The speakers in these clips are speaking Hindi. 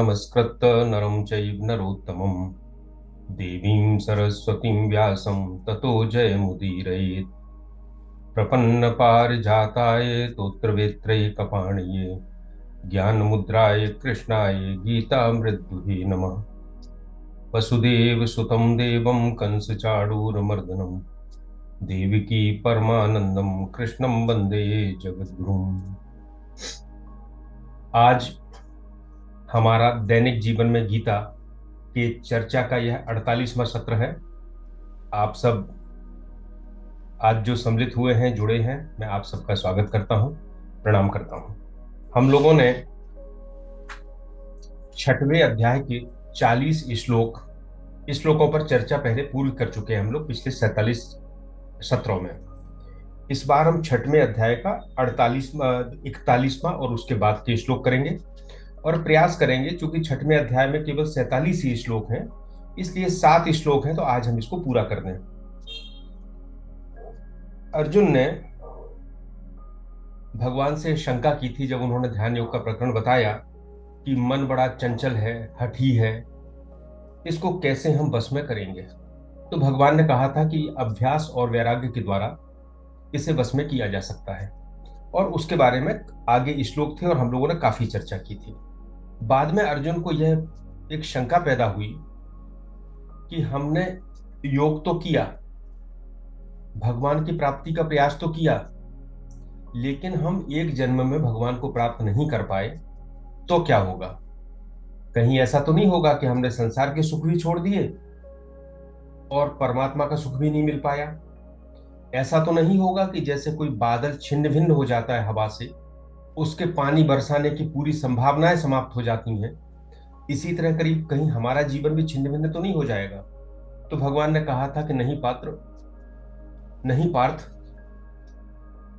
नमस्कृत्य नरं चैव नरोत्तमं देवीं सरस्वतीं व्यासं ततो जयमुदीरयेत्। प्रपन्नपारिजाताय तोत्रवेत्रैकपाणिये ज्ञानमुद्राय कृष्णाय गीतामृतदुहे नमः। वसुदेवसुतं देवं कंसचाणूरमर्दनं देवकी परमानंदं कृष्णं वंदे जगद्गुरुम्। आज हमारा दैनिक जीवन में गीता के चर्चा का यह 48वां सत्र है। आप सब आज जो सम्मिलित हुए हैं, जुड़े हैं, मैं आप सबका स्वागत करता हूं, प्रणाम करता हूं। हम लोगों ने 6वें अध्याय के 40 श्लोकों पर चर्चा पहले पूरी कर चुके हैं हम लोग पिछले 47 सत्रों में। इस बार हम 6वें अध्याय का 41वां और उसके बाद के श्लोक करेंगे और प्रयास करेंगे, चूंकि 6वें अध्याय में केवल 47 ही श्लोक हैं, इसलिए 7 श्लोक हैं, तो आज हम इसको पूरा कर दें। अर्जुन ने भगवान से शंका की थी जब उन्होंने ध्यान योग का प्रकरण बताया कि मन बड़ा चंचल है, हठी है, इसको कैसे हम वश में करेंगे। तो भगवान ने कहा था कि अभ्यास और वैराग्य के द्वारा इसे वश में किया जा सकता है, और उसके बारे में आगे श्लोक थे और हम लोगों ने काफी चर्चा की थी। बाद में अर्जुन को यह एक शंका पैदा हुई कि हमने योग तो किया, भगवान की प्राप्ति का प्रयास तो किया, लेकिन हम एक जन्म में भगवान को प्राप्त नहीं कर पाए, तो क्या होगा? कहीं ऐसा तो नहीं होगा कि हमने संसार के सुख भी छोड़ दिए और परमात्मा का सुख भी नहीं मिल पाया? ऐसा तो नहीं होगा कि जैसे कोई बादल छिन्न भिन्न हो जाता है हवा से, उसके पानी बरसाने की पूरी संभावनाएं समाप्त हो जाती हैं, इसी तरह करीब कहीं हमारा जीवन भी छिन्न भिन्न तो नहीं हो जाएगा? तो भगवान ने कहा था कि नहीं पात्र, नहीं पार्थ,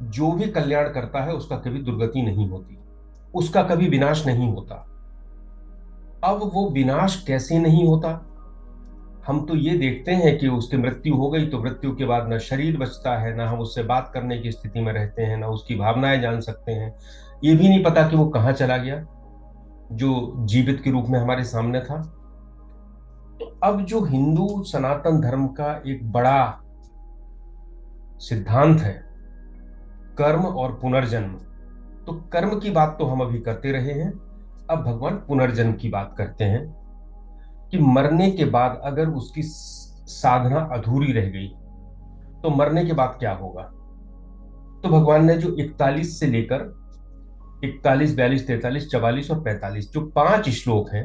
जो भी कल्याण करता है उसका कभी दुर्गति नहीं होती, उसका कभी विनाश नहीं होता। अब वो विनाश कैसे नहीं होता? हम तो ये देखते हैं कि उसकी मृत्यु हो गई तो मृत्यु के बाद न शरीर बचता है, ना हम उससे बात करने की स्थिति में रहते हैं, ना उसकी भावनाएं जान सकते हैं, ये भी नहीं पता कि वो कहाँ चला गया जो जीवित के रूप में हमारे सामने था। तो अब जो हिंदू सनातन धर्म का एक बड़ा सिद्धांत है, कर्म और पुनर्जन्म, तो कर्म की बात तो हम अभी करते रहे हैं, अब भगवान पुनर्जन्म की बात करते हैं कि मरने के बाद अगर उसकी साधना अधूरी रह गई तो मरने के बाद क्या होगा। तो भगवान ने जो 41 से लेकर 41, 42, 43, 44 और 45 जो 5 श्लोक हैं,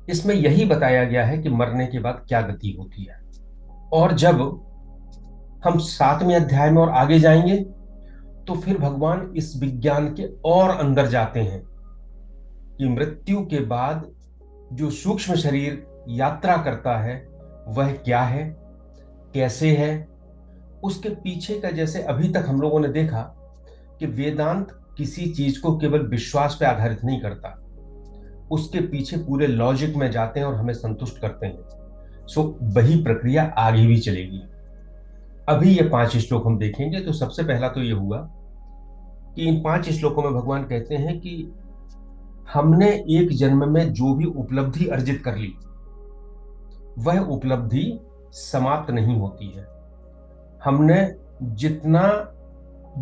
इसमें यही बताया गया है कि मरने के बाद क्या गति होती है। और जब हम 7वें अध्याय में और आगे जाएंगे तो फिर भगवान इस विज्ञान के और अंदर जाते हैं कि मृत्यु के बाद जो सूक्ष्म शरीर यात्रा करता है वह क्या है, कैसे है। उसके पीछे का, जैसे अभी तक हम लोगों ने देखा कि वेदांत किसी चीज को केवल विश्वास पे आधारित नहीं करता, उसके पीछे पूरे लॉजिक में जाते हैं और हमें संतुष्ट करते हैं। सो वही प्रक्रिया आगे भी चलेगी। अभी ये 5 श्लोक हम देखेंगे। तो सबसे पहला तो ये हुआ कि इन 5 श्लोकों में भगवान कहते हैं कि हमने एक जन्म में जो भी उपलब्धि अर्जित कर ली, वह उपलब्धि समाप्त नहीं होती है। हमने जितना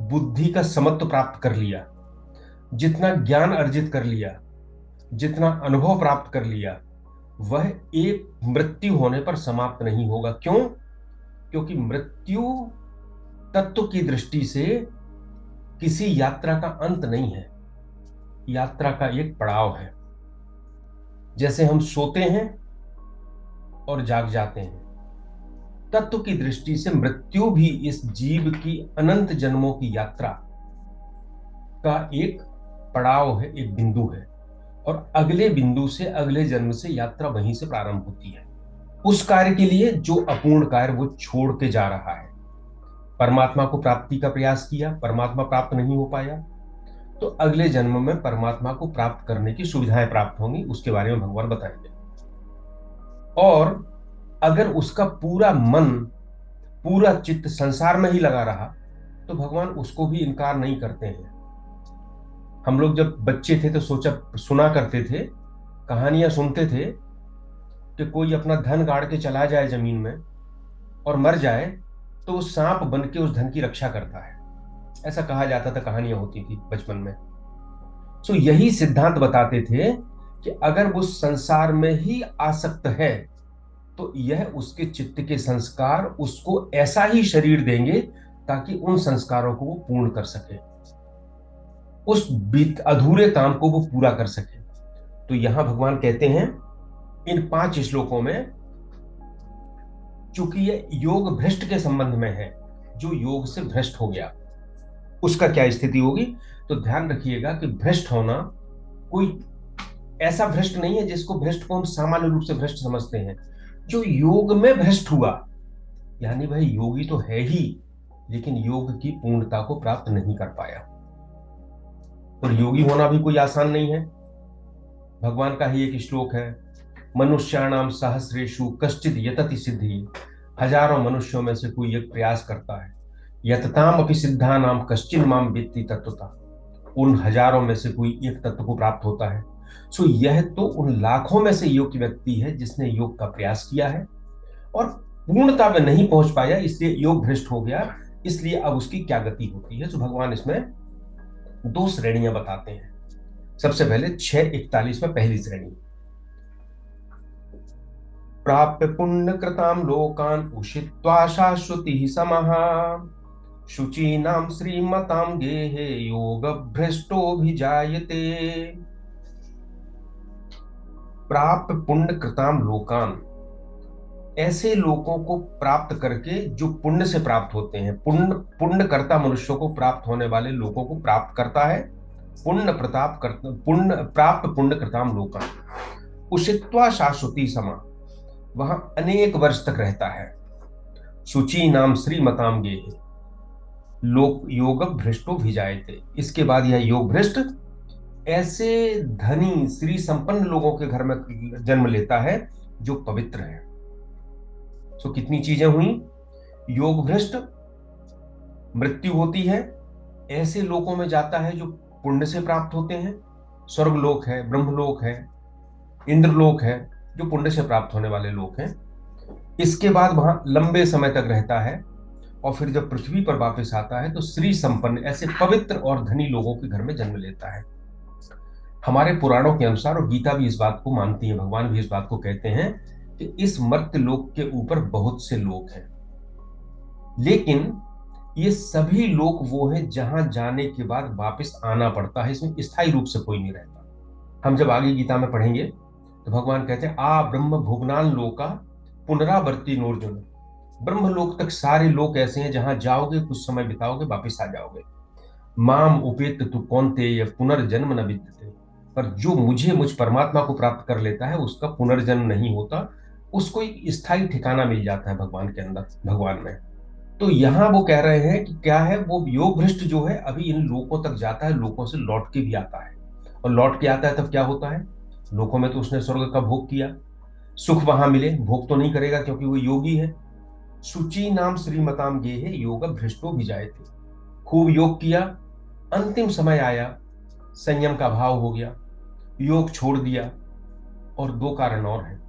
बुद्धि का समत्व प्राप्त कर लिया, जितना ज्ञान अर्जित कर लिया, जितना अनुभव प्राप्त कर लिया, वह एक मृत्यु होने पर समाप्त नहीं होगा। क्यों? क्योंकि मृत्यु तत्व की दृष्टि से किसी यात्रा का अंत नहीं है, यात्रा का एक पड़ाव है। जैसे हम सोते हैं और जाग जाते हैं, तत्व की दृष्टि से मृत्यु भी इस जीव की अनंत जन्मों की यात्रा का एक पड़ाव है, एक बिंदु है, और अगले बिंदु से अगले जन्म से यात्रा वहीं से प्रारंभ होती है। उस कार्य के लिए जो अपूर्ण कार्य वो छोड़ के जा रहा है। परमात्मा को प्राप्ति का प्रयास किया, परमात्मा प्राप्त नहीं हो पाया, तो अगले जन्म में परमात्मा को प्राप्त करने की सुविधाएं प्राप्त होंगी, उसके बारे में भगवान बताएंगे। और अगर उसका पूरा मन, पूरा चित्त संसार में ही लगा रहा, तो भगवान उसको भी इनकार नहीं करते हैं। हम लोग जब बच्चे थे तो सुना करते थे कहानियां सुनते थे कि कोई अपना धन गाड़ के चला जाए जमीन में और मर जाए तो वो सांप बन के उस धन की रक्षा करता है। ऐसा कहा जाता था, कहानियां होती थी बचपन में। सो यही सिद्धांत बताते थे कि अगर वो संसार में ही आसक्त है तो यह उसके चित्त के संस्कार उसको ऐसा ही शरीर देंगे ताकि उन संस्कारों को वो पूर्ण कर सके, उस बीत अधूरे काम को वो पूरा कर सके। तो यहां भगवान कहते हैं इन 5 श्लोकों में, चूंकि ये योग भ्रष्ट के संबंध में है, जो योग से भ्रष्ट हो गया उसका क्या स्थिति होगी। तो ध्यान रखिएगा कि भ्रष्ट होना कोई ऐसा भ्रष्ट नहीं है जिसको भ्रष्ट को हम सामान्य रूप से भ्रष्ट समझते हैं। जो योग में भ्रष्ट हुआ, यानी भाई योगी तो है ही लेकिन योग की पूर्णता को प्राप्त नहीं कर पाया। और योगी होना भी कोई आसान नहीं है। भगवान का ही एक श्लोक है, मनुष्याणाम सहस्रेषु कश्चिद यतति सिद्धि। हजारों मनुष्यों में से कोई एक प्रयास करता है, यतताम अपि सिद्धानाम कश्चिन माम वेत्ति तत्वता। उन हजारों में से कोई एक तत्व को प्राप्त होता है। सो यह तो उन लाखों में से योग्य व्यक्ति है जिसने योग का प्रयास किया है और पूर्णता में नहीं पहुंच पाया, इसलिए योग भ्रष्ट हो गया। इसलिए अब उसकी क्या गति होती है। तो भगवान इसमें 2 श्रेणियां बताते हैं। सबसे पहले 6:41 में पहली श्रेणी, प्राप्य पुण्य कृताम लोकान उषित्वा शाश्वती समः शुचीनाम श्रीमताम गेहे योग भ्रष्टोभिजायते। प्राप्य पुण्य कृताम लोकान, ऐसे लोगों को प्राप्त करके जो पुण्य से प्राप्त होते हैं। पुण्य करता मनुष्यों को प्राप्त होने वाले लोगों को प्राप्त करता है। पुण्य प्रताप करता पुण्य प्राप्त पुण्य कृताम लोकान उषित्वा शाश्वती समा, वहां अनेक वर्ष तक रहता है। शुचि नाम श्रीमताम गेहे, लोक योग भ्रष्टो भिजायते। इसके बाद यह योग भ्रष्ट ऐसे धनी श्री संपन्न लोगों के घर में जन्म लेता है जो पवित्र है। सो कितनी चीजें हुई, योग भ्रष्ट, मृत्यु होती है, ऐसे लोगों में जाता है जो पुण्य से प्राप्त होते हैं। स्वर्गलोक है, ब्रह्मलोक है, इंद्रलोक है, जो पुण्य से प्राप्त होने वाले लोग हैं। इसके बाद वहां लंबे समय तक रहता है और फिर जब पृथ्वी पर वापस आता है तो श्री संपन्न ऐसे पवित्र और धनी लोगों के घर में जन्म लेता है। हमारे पुराणों के अनुसार, और गीता भी इस बात को मानती है, भगवान भी इस बात को कहते हैं कि इस मर्त्य लोक के ऊपर बहुत से लोग हैं, लेकिन ये सभी लोग वो हैं जहां जाने के बाद वापस आना पड़ता है। इसमें स्थायी रूप से कोई नहीं रहता। हम जब आगे गीता में पढ़ेंगे तो भगवान कहते हैं आ ब्रह्म भुवनान लोका पुनरावर्ती नोर्जुन। ब्रह्मलोक तक सारे लोग ऐसे हैं जहां जाओगे, कुछ समय बिताओगे, वापिस आ जाओगे। माम उपेत तु कौन्तेय पुनर्जन्म न विद्यते। पर जो मुझ परमात्मा को प्राप्त कर लेता है उसका पुनर्जन्म नहीं होता, उसको एक स्थायी ठिकाना मिल जाता है भगवान के अंदर, भगवान में। तो यहां वो कह रहे हैं कि क्या है, वो योग भ्रष्ट जो है अभी इन लोकों तक जाता है, लोकों से लौट के भी आता है। और लौट के आता है तब क्या होता है, लोकों में तो उसने स्वर्ग का भोग किया, सुख वहां मिले, भोग तो नहीं करेगा क्योंकि वो योगी है। शुचि नाम श्रीमताम गेहे योग भ्रष्टो भी जाए थे, खूब योग किया, अंतिम समय आया, संयम का भाव हो गया, योग छोड़ दिया। और 2 कारण और हैं।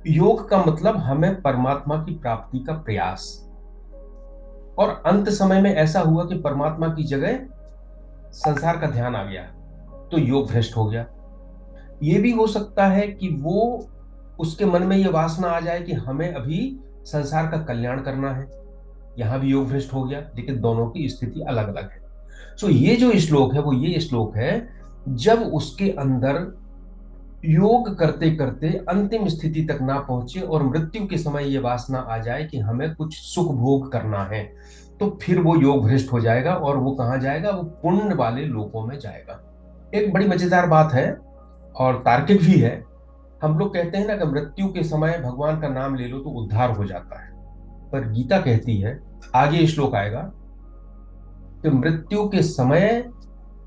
योग का मतलब हमें परमात्मा की प्राप्ति का प्रयास, और अंत समय में ऐसा हुआ कि परमात्मा की जगह संसार का ध्यान आ गया तो योग भ्रष्ट हो गया। ये भी हो सकता है कि वो उसके मन में ये वासना आ जाए कि हमें अभी संसार का कल्याण करना है, यहां भी योग भ्रष्ट हो गया। लेकिन दोनों की स्थिति अलग अलग है। सो ये जो श्लोक है वो ये श्लोक है जब उसके अंदर योग करते करते अंतिम स्थिति तक ना पहुंचे और मृत्यु के समय ये वासना आ जाए कि हमें कुछ सुख भोग करना है, तो फिर वो योग भ्रष्ट हो जाएगा। और वो कहां जाएगा, वो पुण्य वाले लोकों में जाएगा। एक बड़ी मजेदार बात है और तार्किक भी है। हम लोग कहते हैं ना कि मृत्यु के समय भगवान का नाम ले लो तो उद्धार हो जाता है, पर गीता कहती है, आगे श्लोक आएगा, कि मृत्यु के समय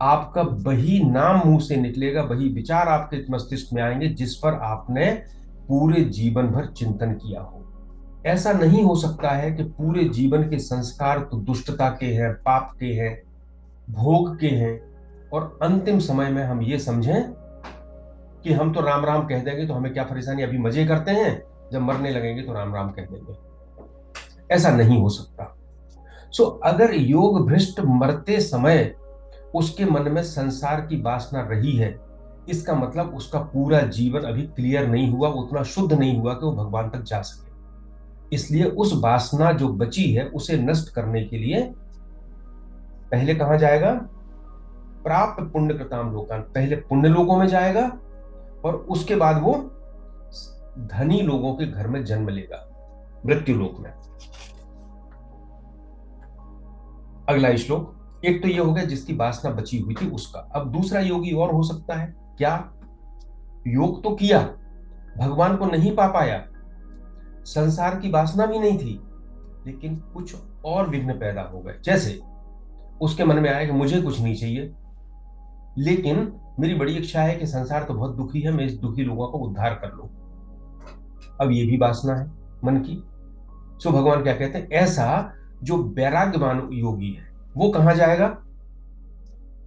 आपका वही नाम मुंह से निकलेगा, वही विचार आपके मस्तिष्क में आएंगे जिस पर आपने पूरे जीवन भर चिंतन किया हो। ऐसा नहीं हो सकता है कि पूरे जीवन के संस्कार तो दुष्टता के हैं, पाप के हैं, भोग के हैं, और अंतिम समय में हम ये समझें कि हम तो राम राम कह देंगे तो हमें क्या परेशानी, अभी मजे करते हैं, जब मरने लगेंगे तो राम राम कह देंगे। ऐसा नहीं हो सकता। सो अगर योग भ्रष्ट मरते समय उसके मन में संसार की वासना रही है, इसका मतलब उसका पूरा जीवन अभी क्लियर नहीं हुआ, उतना शुद्ध नहीं हुआ कि वो भगवान तक जा सके। इसलिए उस वासना जो बची है उसे नष्ट करने के लिए पहले कहां जाएगा? प्राप्त पुण्य कृताम लोकान, पहले पुण्य लोगों में जाएगा और उसके बाद वो धनी लोगों के घर में जन्म लेगा, मृत्यु लोक में। अगला श्लोक, एक तो ये हो गया जिसकी वासना बची हुई थी उसका। अब दूसरा योगी और हो सकता है क्या? योग तो किया, भगवान को नहीं पा पाया, संसार की वासना भी नहीं थी, लेकिन कुछ और विघ्न पैदा हो गए। जैसे उसके मन में आया कि मुझे कुछ नहीं चाहिए, लेकिन मेरी बड़ी इच्छा है कि संसार तो बहुत दुखी है, मैं इस दुखी लोगों को उद्धार कर लूं। अब ये भी वासना है मन की। सो भगवान क्या कहते हैं, ऐसा जो वैराग्यवान योगी है वो कहां जाएगा?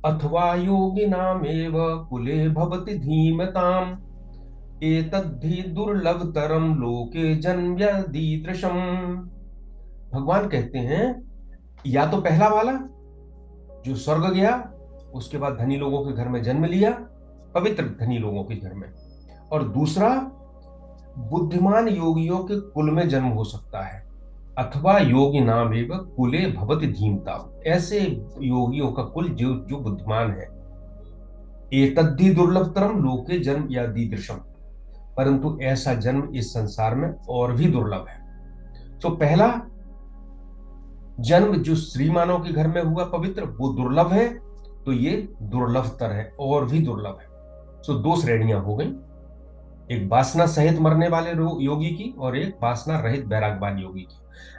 अथवा योगिनामेव कुले भवति धीमताम, एतद्धि दुर्लभतरम लोके जन्मयदीदृशम। भगवान कहते हैं या तो पहला वाला जो स्वर्ग गया, उसके बाद धनी लोगों के घर में जन्म लिया, पवित्र धनी लोगों के घर में, और दूसरा बुद्धिमान योगियों के कुल में जन्म हो सकता है। अथवा योगी नाम एवं कुले भवति धीमता, ऐसे योगियों का कुल जो जो बुद्धिमान है। एतद्धि दुर्लभतरम लोके जन्म या दीदृशम, परंतु ऐसा जन्म इस संसार में और भी दुर्लभ है। तो पहला जन्म जो श्रीमानों के घर में हुआ पवित्र, वो दुर्लभ है, तो ये दुर्लभतर है, और भी दुर्लभ है। सो दो श्रेणियां हो गई, एक वासना सहित मरने वाले योगी की और एक वासना रहित वैराग्यवान योगी की।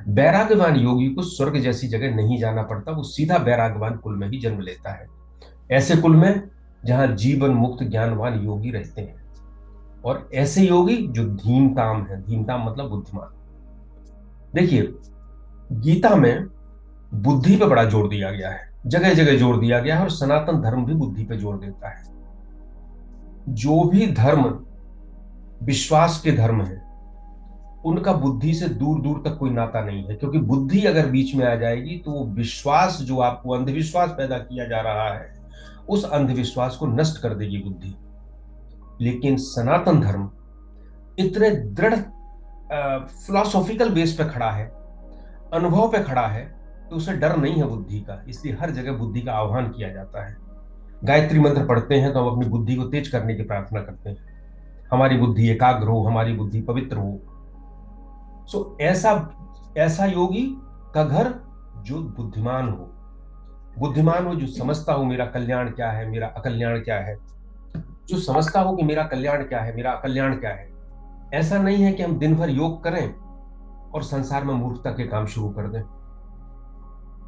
वैराग्यवान योगी को स्वर्ग जैसी जगह नहीं जाना पड़ता, वो सीधा वैराग्यवान कुल में ही जन्म लेता है, ऐसे कुल में जहां जीवन मुक्त ज्ञानवान योगी रहते हैं। और ऐसे योगी जो धीमताम है, धीमताम मतलब बुद्धिमान। देखिए गीता में बुद्धि पे बड़ा जोर दिया गया है, जगह जगह जोर दिया गया है, और सनातन धर्म भी बुद्धि पे जोर देता है। जो भी धर्म विश्वास के धर्म है उनका बुद्धि से दूर दूर तक कोई नाता नहीं है, क्योंकि बुद्धि अगर बीच में आ जाएगी तो वो विश्वास जो आपको अंधविश्वास पैदा किया जा रहा है उस अंधविश्वास को नष्ट कर देगी बुद्धि। लेकिन सनातन धर्म इतने दृढ़ फिलोसॉफिकल बेस पे खड़ा है, अनुभव पे खड़ा है, तो उसे डर नहीं है बुद्धि का, इसलिए हर जगह बुद्धि का आह्वान किया जाता है। गायत्री मंत्र पढ़ते हैं तो हम अपनी बुद्धि को तेज करने की प्रार्थना करते हैं, हमारी बुद्धि एकाग्र हो, हमारी बुद्धि पवित्र हो। सो ऐसा ऐसा योगी का घर जो बुद्धिमान हो, बुद्धिमान हो जो समझता हो मेरा कल्याण क्या है, मेरा अकल्याण क्या है, जो समझता हो कि मेरा कल्याण क्या है, मेरा अकल्याण क्या है। ऐसा नहीं है कि हम दिन भर योग करें और संसार में मूर्खता के काम शुरू कर दें।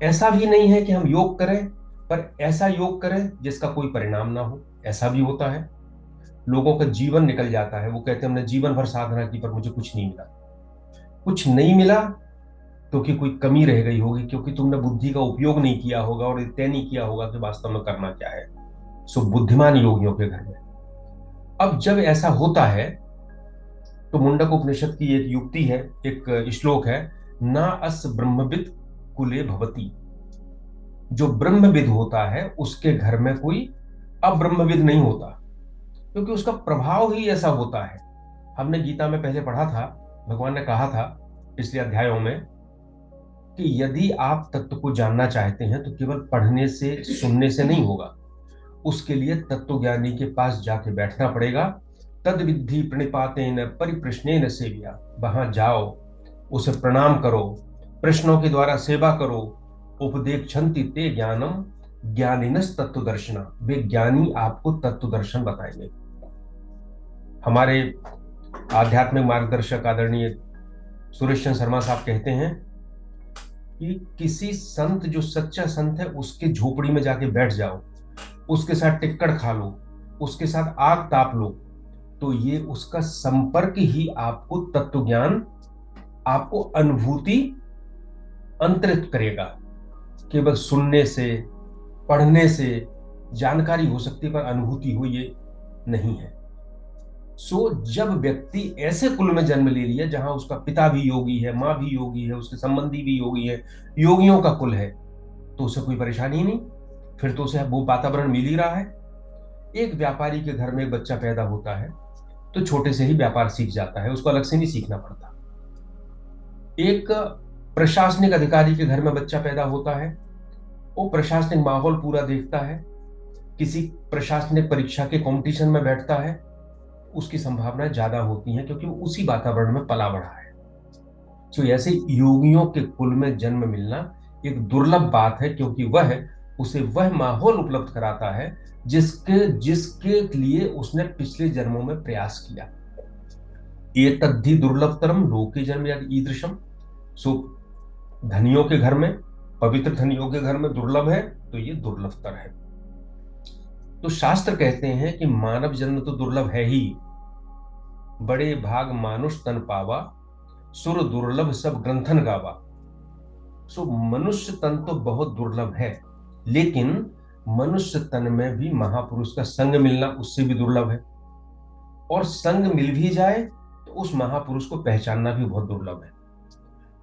ऐसा भी नहीं है कि हम योग करें पर ऐसा योग करें जिसका कोई परिणाम ना हो, ऐसा भी होता है। लोगों का जीवन निकल जाता है, वो कहते हैं हमने जीवन भर साधना की पर मुझे कुछ नहीं मिला। कुछ नहीं मिला क्योंकि कोई कमी रह गई होगी, क्योंकि तुमने बुद्धि का उपयोग नहीं किया होगा और तय नहीं किया होगा कि वास्तव में करना क्या है। सो बुद्धिमान योगियों के घर में अब जब ऐसा होता है तो मुंडक उपनिषद की एक युक्ति है, एक श्लोक है, ना अस ब्रह्मविद कुले भवती। जो ब्रह्मविद होता है उसके घर में कोई अब्रह्मविद नहीं होता, क्योंकि उसका प्रभाव ही ऐसा होता है। हमने गीता में पहले पढ़ा था, भगवान ने कहा था पिछले अध्यायों में कि यदि आप तत्व को जानना चाहते हैं तो केवल पढ़ने से सुनने से नहीं होगा, उसके लिए तत्वज्ञानी के पास जाके बैठना पड़ेगा। तद विद्धि प्रणिपातेन परिप्रश्नेन सेव्या, वहां जाओ, उसे प्रणाम करो, प्रश्नों के द्वारा सेवा करो। उपदेक्षन्ति ते ज्ञानम ज्ञानिनस तत्व दर्शना, वे ज्ञानी आपको तत्व दर्शन बताएंगे। हमारे आध्यात्मिक मार्गदर्शक आदरणीय सुरेश चंद्र शर्मा साहब कहते हैं कि किसी संत जो सच्चा संत है उसके झोपड़ी में जाके बैठ जाओ, उसके साथ टिक्कड़ खा लो, उसके साथ आग ताप लो, तो ये उसका संपर्क ही आपको तत्व ज्ञान, आपको अनुभूति अंतरित करेगा। केवल सुनने से पढ़ने से जानकारी हो सकती है पर अनुभूति हो ये नहीं है। जब व्यक्ति ऐसे कुल में जन्म ले लिया जहां उसका पिता भी योगी है, माँ भी योगी है, उसके संबंधी भी योगी है, योगियों का कुल है, तो उसे कोई परेशानी ही नहीं। फिर तो उसे वो वातावरण मिल ही रहा है। एक व्यापारी के घर में एक बच्चा पैदा होता है तो छोटे से ही व्यापार सीख जाता है, उसको अलग से नहीं सीखना पड़ता। एक प्रशासनिक अधिकारी के घर में बच्चा पैदा होता है, वो प्रशासनिक माहौल पूरा देखता है, किसी प्रशासनिक परीक्षा के कंपटीशन में बैठता है, उसकी संभावनाएं ज्यादा होती हैं क्योंकि वो उसी वातावरण में पला बढ़ा है। तो ऐसे योगियों के कुल में जन्म मिलना एक दुर्लभ बात है, क्योंकि वह उसे वह माहौल उपलब्ध कराता है जिसके जिसके लिए उसने पिछले जन्मों में प्रयास किया। ये तद्धि दुर्लभतरम लोके जन्म या ईदृशम। सो धनियों के घर में, पवित्र धनियों के घर में दुर्लभ है, तो ये दुर्लभतर है। तो शास्त्र कहते हैं कि मानव जन्म तो दुर्लभ है ही, बड़े भाग मानुष तन पावा, सुर दुर्लभ सब ग्रंथन गावा। सो मनुष्य तन तो बहुत दुर्लभ है, लेकिन मनुष्य तन में भी महापुरुष का संग मिलना उससे भी दुर्लभ है। और संग मिल भी जाए तो उस महापुरुष को पहचानना भी बहुत दुर्लभ है।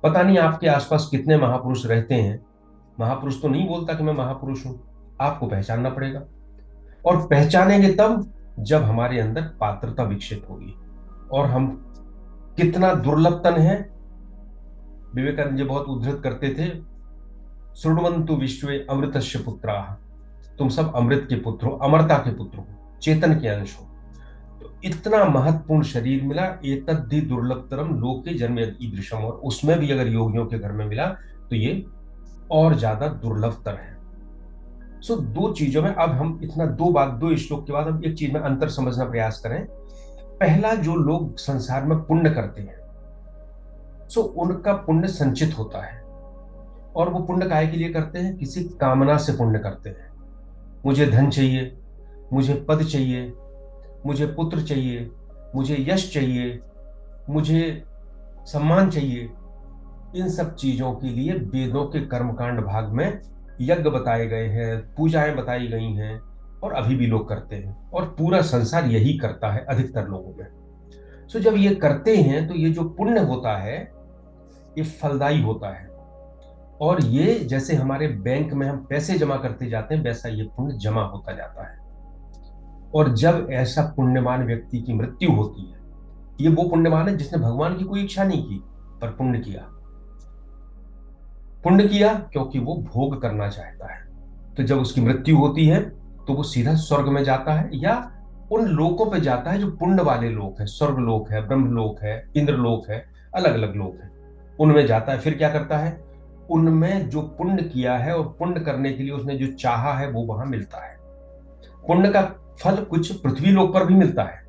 पता नहीं आपके आसपास कितने महापुरुष रहते हैं। महापुरुष तो नहीं बोलता कि मैं महापुरुष हूं, आपको पहचानना पड़ेगा। और पहचानेंगे तब जब हमारे अंदर पात्रता विकसित होगी। और हम कितना दुर्लभ तन है। विवेकानंद जी बहुत उद्धृत करते थे, शृण्वन्तु विश्वे अमृतस्य पुत्राः। तुम सब अमृत के पुत्र हो, अमरता के पुत्र हो, चेतन के अंश हो। तो इतना महत्वपूर्ण शरीर मिला, एतद्धि दुर्लभतरम लोके जन्म ईदृशम। और उसमें भी अगर योगियों के घर में मिला तो ये और ज्यादा दुर्लभतर है। दो चीजों में अब हम इतना दो श्लोक के बाद हम एक चीज में अंतर समझना प्रयास करें। पहला, जो लोग संसार में पुण्य करते हैं उनका पुण्य संचित होता है। और वो पुण्य काहे के लिए करते हैं? किसी कामना से पुण्य करते हैं। मुझे धन चाहिए, मुझे पद चाहिए, मुझे पुत्र चाहिए, मुझे यश चाहिए, मुझे सम्मान चाहिए। इन सब चीजों के लिए वेदों के कर्मकांड भाग में यज्ञ बताए गए हैं, पूजाएं बताई गई हैं, और अभी भी लोग करते हैं। और पूरा संसार यही करता है अधिकतर लोगों में। जब ये करते हैं तो ये जो पुण्य होता है ये फलदायी होता है। और ये जैसे हमारे बैंक में हम पैसे जमा करते जाते हैं, वैसा ये पुण्य जमा होता जाता है। और जब ऐसा पुण्यवान व्यक्ति की मृत्यु होती है, ये वो पुण्यवान है जिसने भगवान की कोई इच्छा नहीं की, पर पुण्य किया। पुण्य किया क्योंकि वो भोग करना चाहता है। तो जब उसकी मृत्यु होती है तो वो सीधा स्वर्ग में जाता है, या उन लोकों पे जाता है जो पुण्य वाले लोक है। स्वर्ग लोक है, ब्रह्म लोक है, इंद्र लोक है, अलग अलग लोक है, उनमें जाता है। फिर क्या करता है? उनमें जो पुण्य किया है और पुण्य करने के लिए उसने जो चाहा है वो वहां मिलता है। पुण्य का फल कुछ पृथ्वी लोक पर भी मिलता है,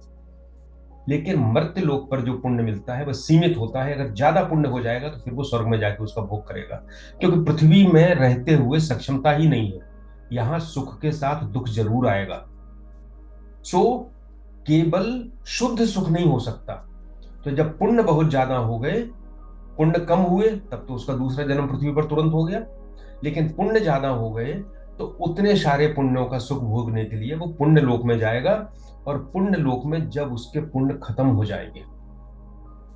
लेकिन मर्त्य लोक पर जो पुण्य मिलता है वह सीमित होता है। अगर ज्यादा पुण्य हो जाएगा तो फिर वो स्वर्ग में जाके उसका भोग करेगा, क्योंकि पृथ्वी में रहते हुए सक्षमता ही नहीं है। यहां सुख के साथ दुख जरूर आएगा। केवल शुद्ध सुख नहीं हो सकता। तो जब पुण्य बहुत ज्यादा हो गए, पुण्य कम हुए, तब तो उसका दूसरा जन्म पृथ्वी पर तुरंत हो गया। लेकिन पुण्य ज्यादा हो गए तो उतने सारे पुण्यों का सुख भोगने के लिए वो पुण्य लोक में जाएगा। और पुण्य लोक में जब उसके पुण्य खत्म हो जाएंगे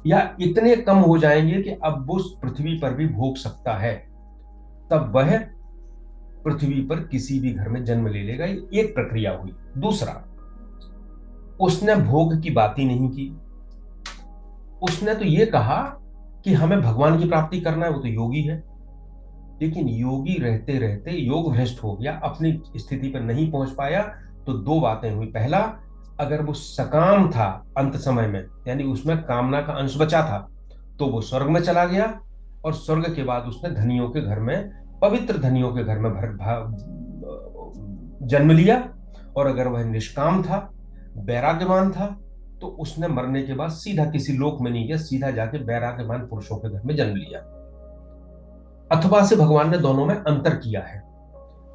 या इतने कम हो जाएंगे कि अब वो पृथ्वी पर भी भोग सकता है, तब वह पृथ्वी पर किसी भी घर में जन्म ले लेगा। एक प्रक्रिया हुई। दूसरा, उसने भोग की बात ही नहीं की। उसने तो ये कहा कि हमें भगवान की प्राप्ति करना है, वो तो योगी है। लेकिन योगी रहते रहते योग भ्रष्ट हो गया, अपनी स्थिति पर नहीं पहुंच पाया। तो दो बातें हुई। पहला, अगर वो सकाम था अंत समय में, यानी उसमें कामना का अंश बचा था, तो वो स्वर्ग में चला गया। और स्वर्ग के बाद उसने धनियों के घर में, पवित्र धनियों के घर में जन्म लिया। और अगर वह निष्काम था, वैराग्यवान था, तो उसने मरने के बाद सीधा किसी लोक में नहीं गया, सीधा जाके वैराग्यवान पुरुषों के घर में जन्म लिया। अथवा से भगवान ने दोनों में अंतर किया है।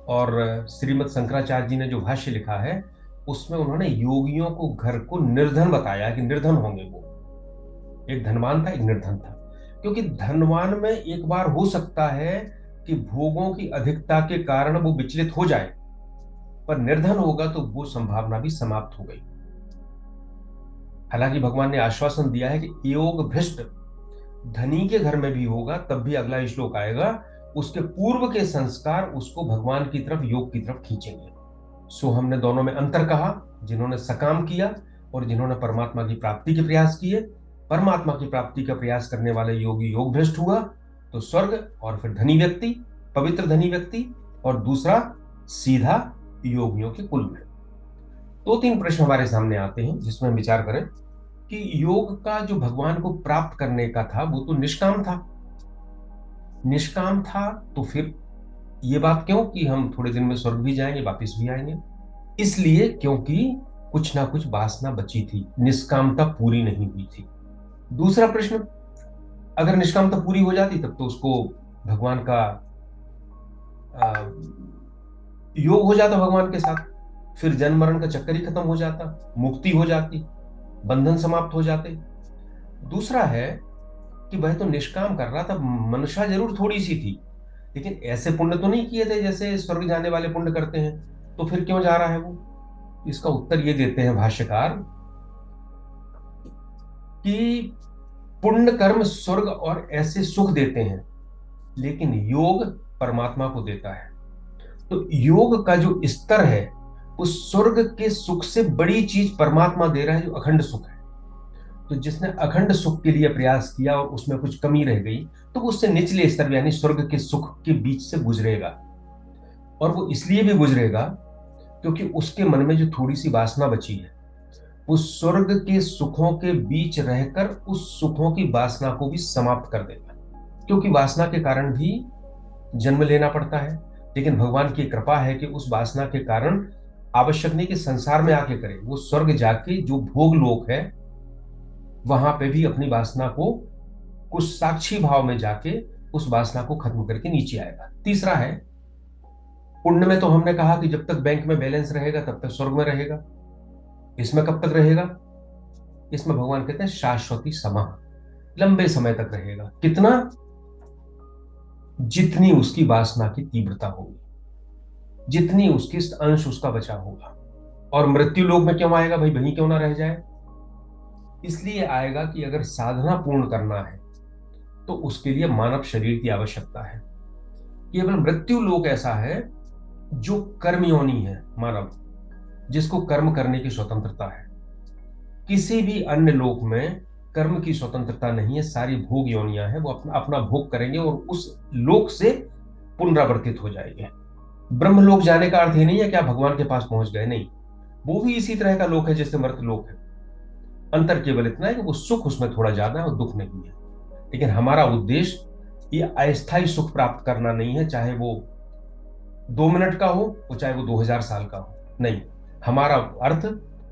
और श्रीमद शंकराचार्य जी ने जो भाष्य लिखा है उसमें उन्होंने योगियों को घर को निर्धन बताया कि निर्धन होंगे वो। एक धनवान था, एक निर्धन था। क्योंकि धनवान में एक बार हो सकता है कि भोगों की अधिकता के कारण वो विचलित हो जाए, पर निर्धन होगा तो वो संभावना भी समाप्त हो गई। हालांकि भगवान ने आश्वासन दिया है कि योग भ्रष्ट धनी के घर में भी होगा, तब भी अगला श्लोक आएगा, उसके पूर्व के संस्कार उसको भगवान की तरफ, योग की तरफ खींचेंगे। सो हमने दोनों में अंतर कहा, जिन्होंने सकाम किया और जिन्होंने परमात्मा की प्राप्ति के प्रयास किए। परमात्मा की प्राप्ति का प्रयास करने वाले योगी योग भ्रष्ट हुआ तो स्वर्ग, और फिर धनी व्यक्ति, पवित्र धनी व्यक्ति, और दूसरा सीधा योगियों के कुल में। दो तीन प्रश्न हमारे सामने आते हैं जिसमें हम विचार करें कि योग का जो भगवान को प्राप्त करने का था वो तो निष्काम था। निष्काम था तो फिर ये बात क्यों कि हम थोड़े दिन में स्वर्ग भी जाएंगे, वापिस भी आएंगे? इसलिए क्योंकि कुछ ना कुछ वासना बची थी, निष्कामता पूरी नहीं हुई थी। दूसरा प्रश्न, अगर निष्कामता पूरी हो जाती तब तो उसको भगवान का योग हो जाता भगवान के साथ, फिर जन्म मरण का चक्कर ही खत्म हो जाता, मुक्ति हो जाती, बंधन समाप्त हो जाते। दूसरा है कि वह तो निष्काम कर रहा था, मनशा जरूर थोड़ी सी थी, लेकिन ऐसे पुण्य तो नहीं किए थे जैसे स्वर्ग जाने वाले पुण्य करते हैं, तो फिर क्यों जा रहा है वो? इसका उत्तर ये देते हैं भाष्यकार कि पुण्य कर्म स्वर्ग और ऐसे सुख देते हैं, लेकिन योग परमात्मा को देता है। तो योग का जो स्तर है उस स्वर्ग के सुख से बड़ी चीज परमात्मा दे रहा है, जो अखंड सुख है। तो जिसने अखंड सुख के लिए प्रयास किया और उसमें कुछ कमी रह गई, तो वो उससे निचले स्तर यानी स्वर्ग के सुख के बीच से गुजरेगा। और वो इसलिए भी गुजरेगा क्योंकि उसके मन में जो थोड़ी सी वासना बची है, उस स्वर्ग के सुखों के बीच रहकर उस सुखों की वासना को भी समाप्त कर देगा। क्योंकि वासना के कारण भी जन्म लेना पड़ता है, लेकिन भगवान की कृपा है कि उस वासना के कारण आवश्यक नहीं कि संसार में आके करे, वो स्वर्ग जाके जो भोग लोक है वहां पे भी अपनी वासना को कुछ साक्षी भाव में जाके उस वासना को खत्म करके नीचे आएगा। तीसरा है, पुण्य में तो हमने कहा कि जब तक बैंक में बैलेंस रहेगा तब तक स्वर्ग में रहेगा। इसमें कब तक रहेगा? इसमें भगवान कहते हैं शाश्वती समाह, लंबे समय तक रहेगा। कितना? जितनी उसकी वासना की तीव्रता होगी, जितनी उसकी अंश उसका बचा होगा। और मृत्यु लोक में क्यों आएगा भाई, वहीं क्यों ना रह जाए? इसलिए आएगा कि अगर साधना पूर्ण करना है तो उसके लिए मानव शरीर की आवश्यकता है। केवल मृत्यु लोक ऐसा है जो कर्मयोनि है मानव, जिसको कर्म करने की स्वतंत्रता है। किसी भी अन्य लोक में कर्म की स्वतंत्रता नहीं है, सारी भोग योनियां हैं, वो अपना अपना भोग करेंगे और उस लोक से पुनरावर्तित हो जाएंगे। ब्रह्म लोक जाने का अर्थ ये नहीं है कि आप भगवान के पास पहुंच गए, नहीं, वो भी इसी तरह का लोक है जैसे मर्त लोक है। अंतर केवल इतना है कि वो सुख उसमें थोड़ा ज्यादा है और दुख नहीं है। लेकिन हमारा उद्देश्य ये अस्थायी सुख प्राप्त करना नहीं है, चाहे वो 2 मिनट का हो और चाहे वो 2000 साल का हो, नहीं। हमारा अर्थ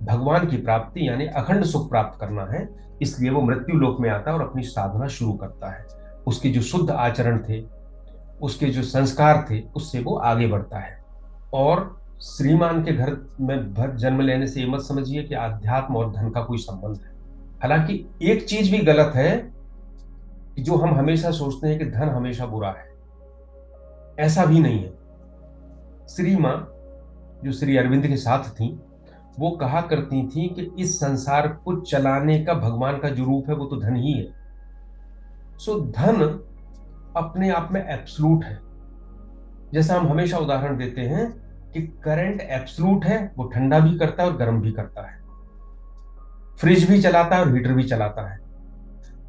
भगवान की प्राप्ति यानी अखंड सुख प्राप्त करना है। इसलिए वो मृत्यु लोक में आता है और अपनी साधना शुरू करता है। उसके जो शुद्ध आचरण थे, उसके जो संस्कार थे, उससे वो आगे बढ़ता है। और श्रीमान के घर में जन्म लेने से ये मत समझिए कि आध्यात्म और धन का कोई संबंध है। हालांकि एक चीज भी गलत है कि जो हम हमेशा सोचते हैं कि धन हमेशा बुरा है, ऐसा भी नहीं है। श्री मां जो श्री अरविंद के साथ थी, वो कहा करती थी कि इस संसार को चलाने का भगवान का जो रूप है वो तो धन ही है। सो धन अपने आप में एब्सलूट है। जैसा हम हमेशा उदाहरण देते हैं कि करंट एब्सलूट है, वो ठंडा भी करता है और गर्म भी करता है, फ्रिज भी चलाता है और हीटर भी चलाता है।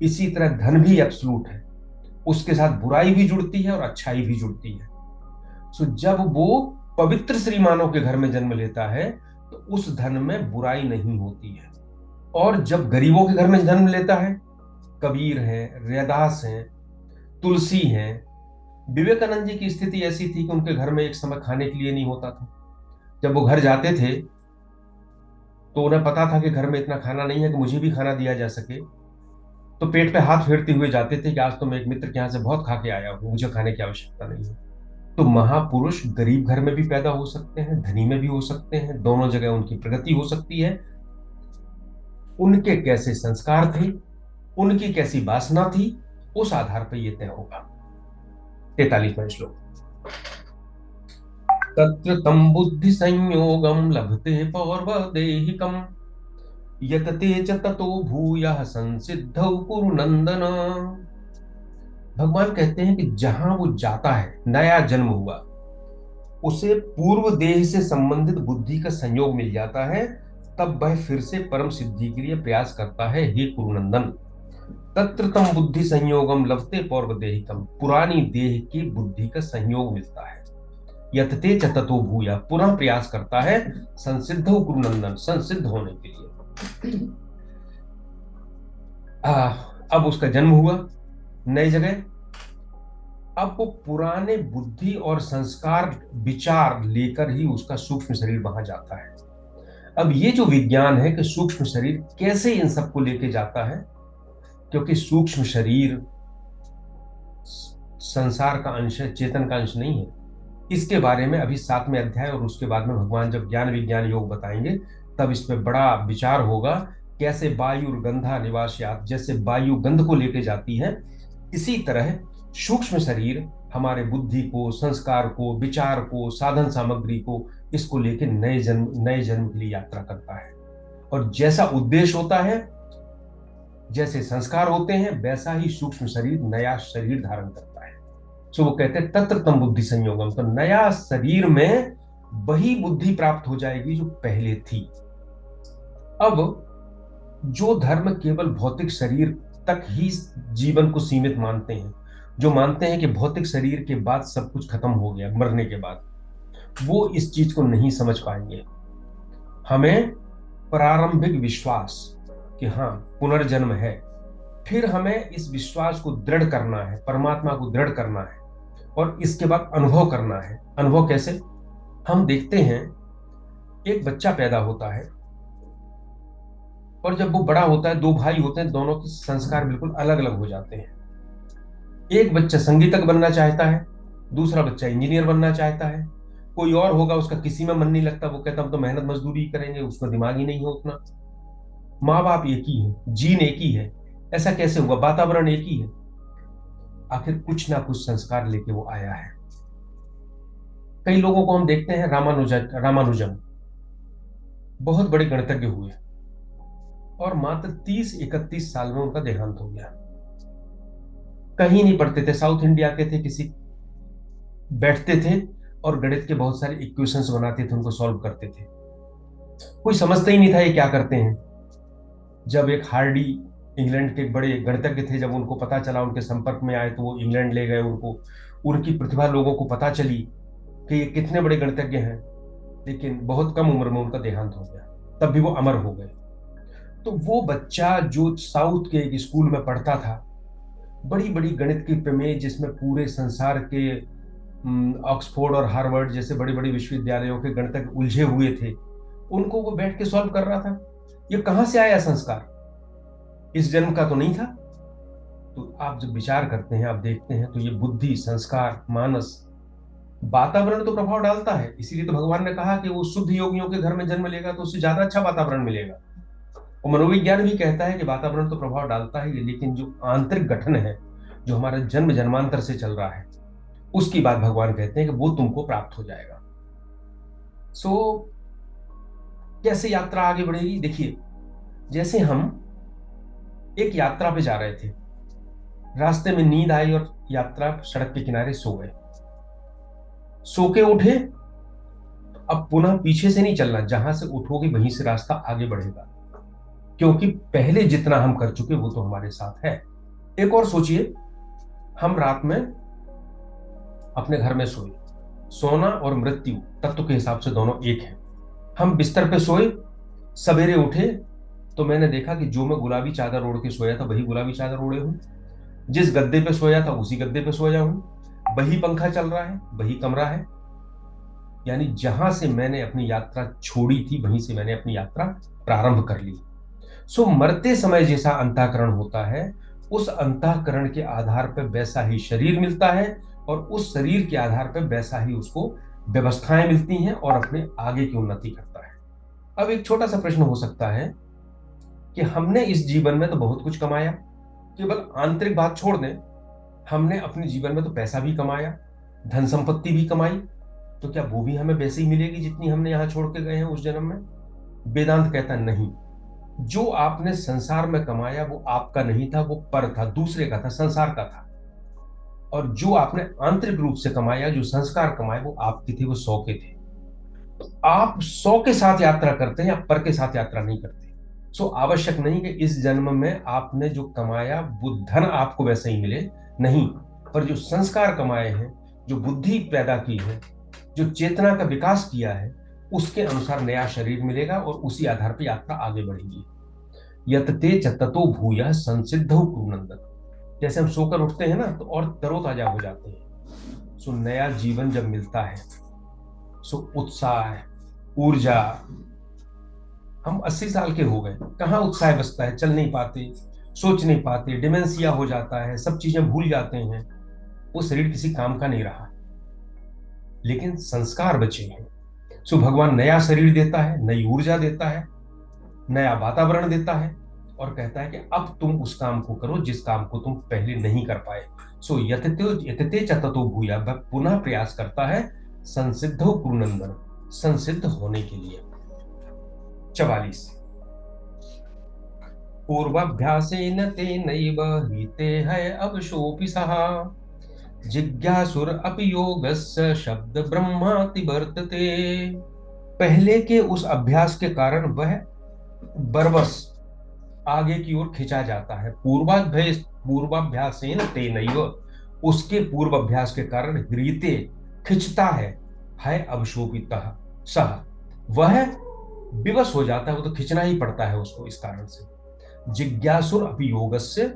इसी तरह धन भी एब्सलूट है, उसके साथ बुराई भी जुड़ती है और अच्छाई भी जुड़ती है। सो जब वो पवित्र श्रीमानों के घर में जन्म लेता है तो उस धन में बुराई नहीं होती है। और जब गरीबों के घर में जन्म लेता है, कबीर हैं, रैदास हैं, तुलसी हैं, विवेकानंद जी की स्थिति ऐसी थी कि उनके घर में एक समय खाने के लिए नहीं होता था। जब वो घर जाते थे तो उन्हें पता था कि घर में इतना खाना नहीं है कि मुझे भी खाना दिया जा सके, तो पेट पे हाथ फेरते हुए जाते थे कि आज तो मैं एक मित्र के यहाँ से बहुत खा के आया हूँ, मुझे खाने की आवश्यकता नहीं है। तो महापुरुष गरीब घर में भी पैदा हो सकते हैं, धनी में भी हो सकते हैं, दोनों जगह उनकी प्रगति हो सकती है। उनके कैसे संस्कार थे, उनकी कैसी वासना थी, उस आधार पर यह तय होगा। 43वां श्लोक, तत्र तम बुद्धि संयोगम लभते पौर्वदेहिकम यतते च ततो भूयः संसिद्धौ कुरु नंदन। भगवान कहते हैं कि जहां वो जाता है, नया जन्म हुआ, उसे पूर्व देह से संबंधित बुद्धि का संयोग मिल जाता है, तब वह फिर से परम सिद्धि के लिए प्रयास करता है। हे कुरुनंदन, तत्र तम बुद्धि संयोगम लभते पौर्व देहिकम, पुरानी देह की बुद्धि का संयोग मिलता है। यतते च ततो भूया, पुनः प्रयास करता है, संसिद्ध कुरुनंदन, संसिद्ध होने के लिए। अब उसका जन्म हुआ नई जगह। अब वो पुराने बुद्धि और संस्कार विचार लेकर ही उसका सूक्ष्म शरीर वहां जाता है। अब ये जो विज्ञान है कि सूक्ष्म शरीर कैसे इन सबको लेके जाता है, क्योंकि सूक्ष्म शरीर संसार का अंश है, चेतन का अंश नहीं है। इसके बारे में अभी 7वें अध्याय और उसके बाद में भगवान जब ज्ञान विज्ञान योग बताएंगे, तब इस पे बड़ा विचार होगा। कैसे वायु गंधा निवासयात, जैसे वायु गंध को लेके जाती है, इसी तरह सूक्ष्म शरीर हमारे बुद्धि को, संस्कार को, विचार को, साधन सामग्री को, इसको लेके नए जन्म के लिए यात्रा करता है। और जैसा उद्देश्य होता है, जैसे संस्कार होते हैं, वैसा ही सूक्ष्म शरीर नया शरीर धारण करता है। सो वो कहते हैं तत्र तम बुद्धि संयोगम, तो नया शरीर में वही बुद्धि प्राप्त हो जाएगी जो पहले थी। अब जो धर्म केवल भौतिक शरीर तक ही जीवन को सीमित मानते हैं, जो मानते हैं कि भौतिक शरीर के बाद सब कुछ खत्म हो गया मरने के बाद, वो इस चीज को नहीं समझ पाएंगे। हमें प्रारंभिक विश्वास कि हाँ पुनर्जन्म है, फिर हमें इस विश्वास को दृढ़ करना है, परमात्मा को दृढ़ करना है, और इसके बाद अनुभव करना है। अनुभव कैसे? हम देखते हैं एक बच्चा पैदा होता है, और जब वो बड़ा होता है, दो भाई होते हैं, दोनों के संस्कार बिल्कुल अलग अलग हो जाते हैं। एक बच्चा संगीतज्ञ बनना चाहता है, दूसरा बच्चा इंजीनियर बनना चाहता है। कोई और होगा, उसका किसी में मन नहीं लगता, वो कहता हम तो मेहनत मजदूरी करेंगे, उसमें दिमाग ही नहीं है उतना। माँ बाप एक ही है, जीन एक ही है, ऐसा कैसे हुआ? वातावरण एक ही है। आखिर कुछ ना कुछ संस्कार लेके वो आया है। कई लोगों को हम देखते हैं, रामानुजन बहुत बड़े गणितज्ञ हुए, और मात्र 30-31 साल में उनका देहांत हो गया। कहीं नहीं पढ़ते थे, साउथ इंडिया के थे, किसी बैठते थे और गणित के बहुत सारे इक्वेशंस बनाते थे, उनको सॉल्व करते थे। कोई समझता ही नहीं था ये क्या करते हैं। जब एक हार्डी, इंग्लैंड के बड़े गणितज्ञ थे, जब उनको पता चला, उनके संपर्क में आए, तो वो इंग्लैंड ले गए उनको। उनकी प्रतिभा लोगों को पता चली कि ये कितने बड़े गणितज्ञ हैं, लेकिन बहुत कम उम्र में उनका देहांत हो गया। तब भी वो अमर हो गए। तो वो बच्चा जो साउथ के एक स्कूल में पढ़ता था, बड़ी बड़ी गणित की प्रमेय, जिसमें पूरे संसार के ऑक्सफोर्ड और हार्वर्ड जैसे बड़े बड़े विश्वविद्यालयों के गणितज्ञ उलझे हुए थे, उनको वो बैठ के सॉल्व कर रहा था। ये कहां से आया संस्कार? इस जन्म का तो नहीं था। तो आप जब विचार करते हैं, आप देखते हैं, तो ये बुद्धि, संस्कार, मानस, वातावरण तो प्रभाव डालता है। इसीलिए तो भगवान ने कहा कि वो शुद्ध योगियों के घर में जन्म लेगा तो उससे ज्यादा अच्छा वातावरण मिलेगा। और मनोविज्ञान भी कहता है कि वातावरण तो प्रभाव डालता है, लेकिन जो आंतरिक गठन है, जो हमारा जन्म जन्मांतर से चल रहा है, उसकी बात भगवान कहते हैं कि वो तुमको प्राप्त हो जाएगा। सो कैसे यात्रा आगे बढ़ेगी? देखिए, जैसे हम एक यात्रा पे जा रहे थे, रास्ते में नींद आई और यात्रा सड़क के किनारे सो गए। सो के उठे, अब पुनः पीछे से नहीं चलना, जहां से उठोगे वहीं से रास्ता आगे बढ़ेगा, क्योंकि पहले जितना हम कर चुके वो तो हमारे साथ है। एक और सोचिए, हम रात में अपने घर में सोए। सोना और मृत्यु तत्व के हिसाब से दोनों एक है। हम बिस्तर पे सोए, सवेरे उठे तो मैंने देखा कि जो मैं गुलाबी चादर ओढ़ के सोया था वही गुलाबी चादर ओढ़े हूं, जिस गद्दे पे सोया था उसी गद्दे पे सोया हूं, वही पंखा चल रहा है, वही कमरा है। यानी जहां से मैंने अपनी यात्रा छोड़ी थी, वहीं से मैंने अपनी यात्रा प्रारंभ कर ली। सो मरते समय जैसा अंतःकरण होता है, उस अंतःकरण के आधार पर वैसा ही शरीर मिलता है, और उस शरीर के आधार पर वैसा ही उसको व्यवस्थाएं मिलती हैं, और अपने आगे की उन्नति करता है। अब एक छोटा सा प्रश्न हो सकता है कि हमने इस जीवन में तो बहुत कुछ कमाया, केवल आंतरिक बात छोड़ दें, हमने अपने जीवन में तो पैसा भी कमाया, धन संपत्ति भी कमाई, तो क्या वो भी हमें वैसे ही मिलेगी जितनी हमने यहां छोड़ के गए हैं उस जन्म में? वेदांत कहता नहीं। जो आपने संसार में कमाया वो आपका नहीं था, वो पर था, दूसरे का था, संसार का था। और जो आपने आंतरिक रूप से कमाया, जो संस्कार कमाए, वो आपके थे, वो 100 के थे। आप 100 के साथ यात्रा करते हैं, आप पर के साथ यात्रा नहीं करते। सो आवश्यक नहीं कि इस जन्म में आपने जो कमाया वो धन आपको वैसे ही मिले, नहीं। पर जो संस्कार कमाए हैं, जो बुद्धि पैदा की है, जो चेतना का विकास किया है, उसके अनुसार नया शरीर मिलेगा और उसी आधार पर यात्रा आगे बढ़ेगी। यतते च ततो भूयः संसिद्धौ कुरुनंदन। जैसे हम सोकर उठते हैं ना, तो और तरोताजा हो जाते हैं। सो नया जीवन जब मिलता है, सो उत्साह, ऊर्जा। हम 80 साल के हो गए, कहाँ उत्साह बचता है, चल नहीं पाते, सोच नहीं पाते, डिमेंशिया हो जाता है, सब चीजें भूल जाते हैं। वो शरीर किसी काम का नहीं रहा, लेकिन संस्कार बचे हैं। सो भगवान नया शरीर देता है, नई ऊर्जा देता है, नया वातावरण देता है, और कहता है कि अब तुम उस काम को करो जिस काम को तुम पहले नहीं कर पाए। सो यतते यतते च ततो भूया, वह पुनः प्रयास करता है संसिद्धो कुरुनंदन, संसिद्ध होने के लिए। 44। पूर्वाभ्यासेन तेनैव हीते है अवशोऽपि सः, जिज्ञासुर अपि योगस्य शब्द ब्रह्माति वर्तते। पहले के उस अभ्यास के कारण वह बरबस आगे की ओर खिंचा जाता है। पूर्वाभ्यासेन तेनैव, उसके पूर्व अभ्यास के कारण ह्रीते खिंचता है अवशोभितः सह, वह विवश हो जाता है, वो तो खिंचना ही पड़ता है उसको इस कारण से। जिज्ञासुर अपि योगस्य,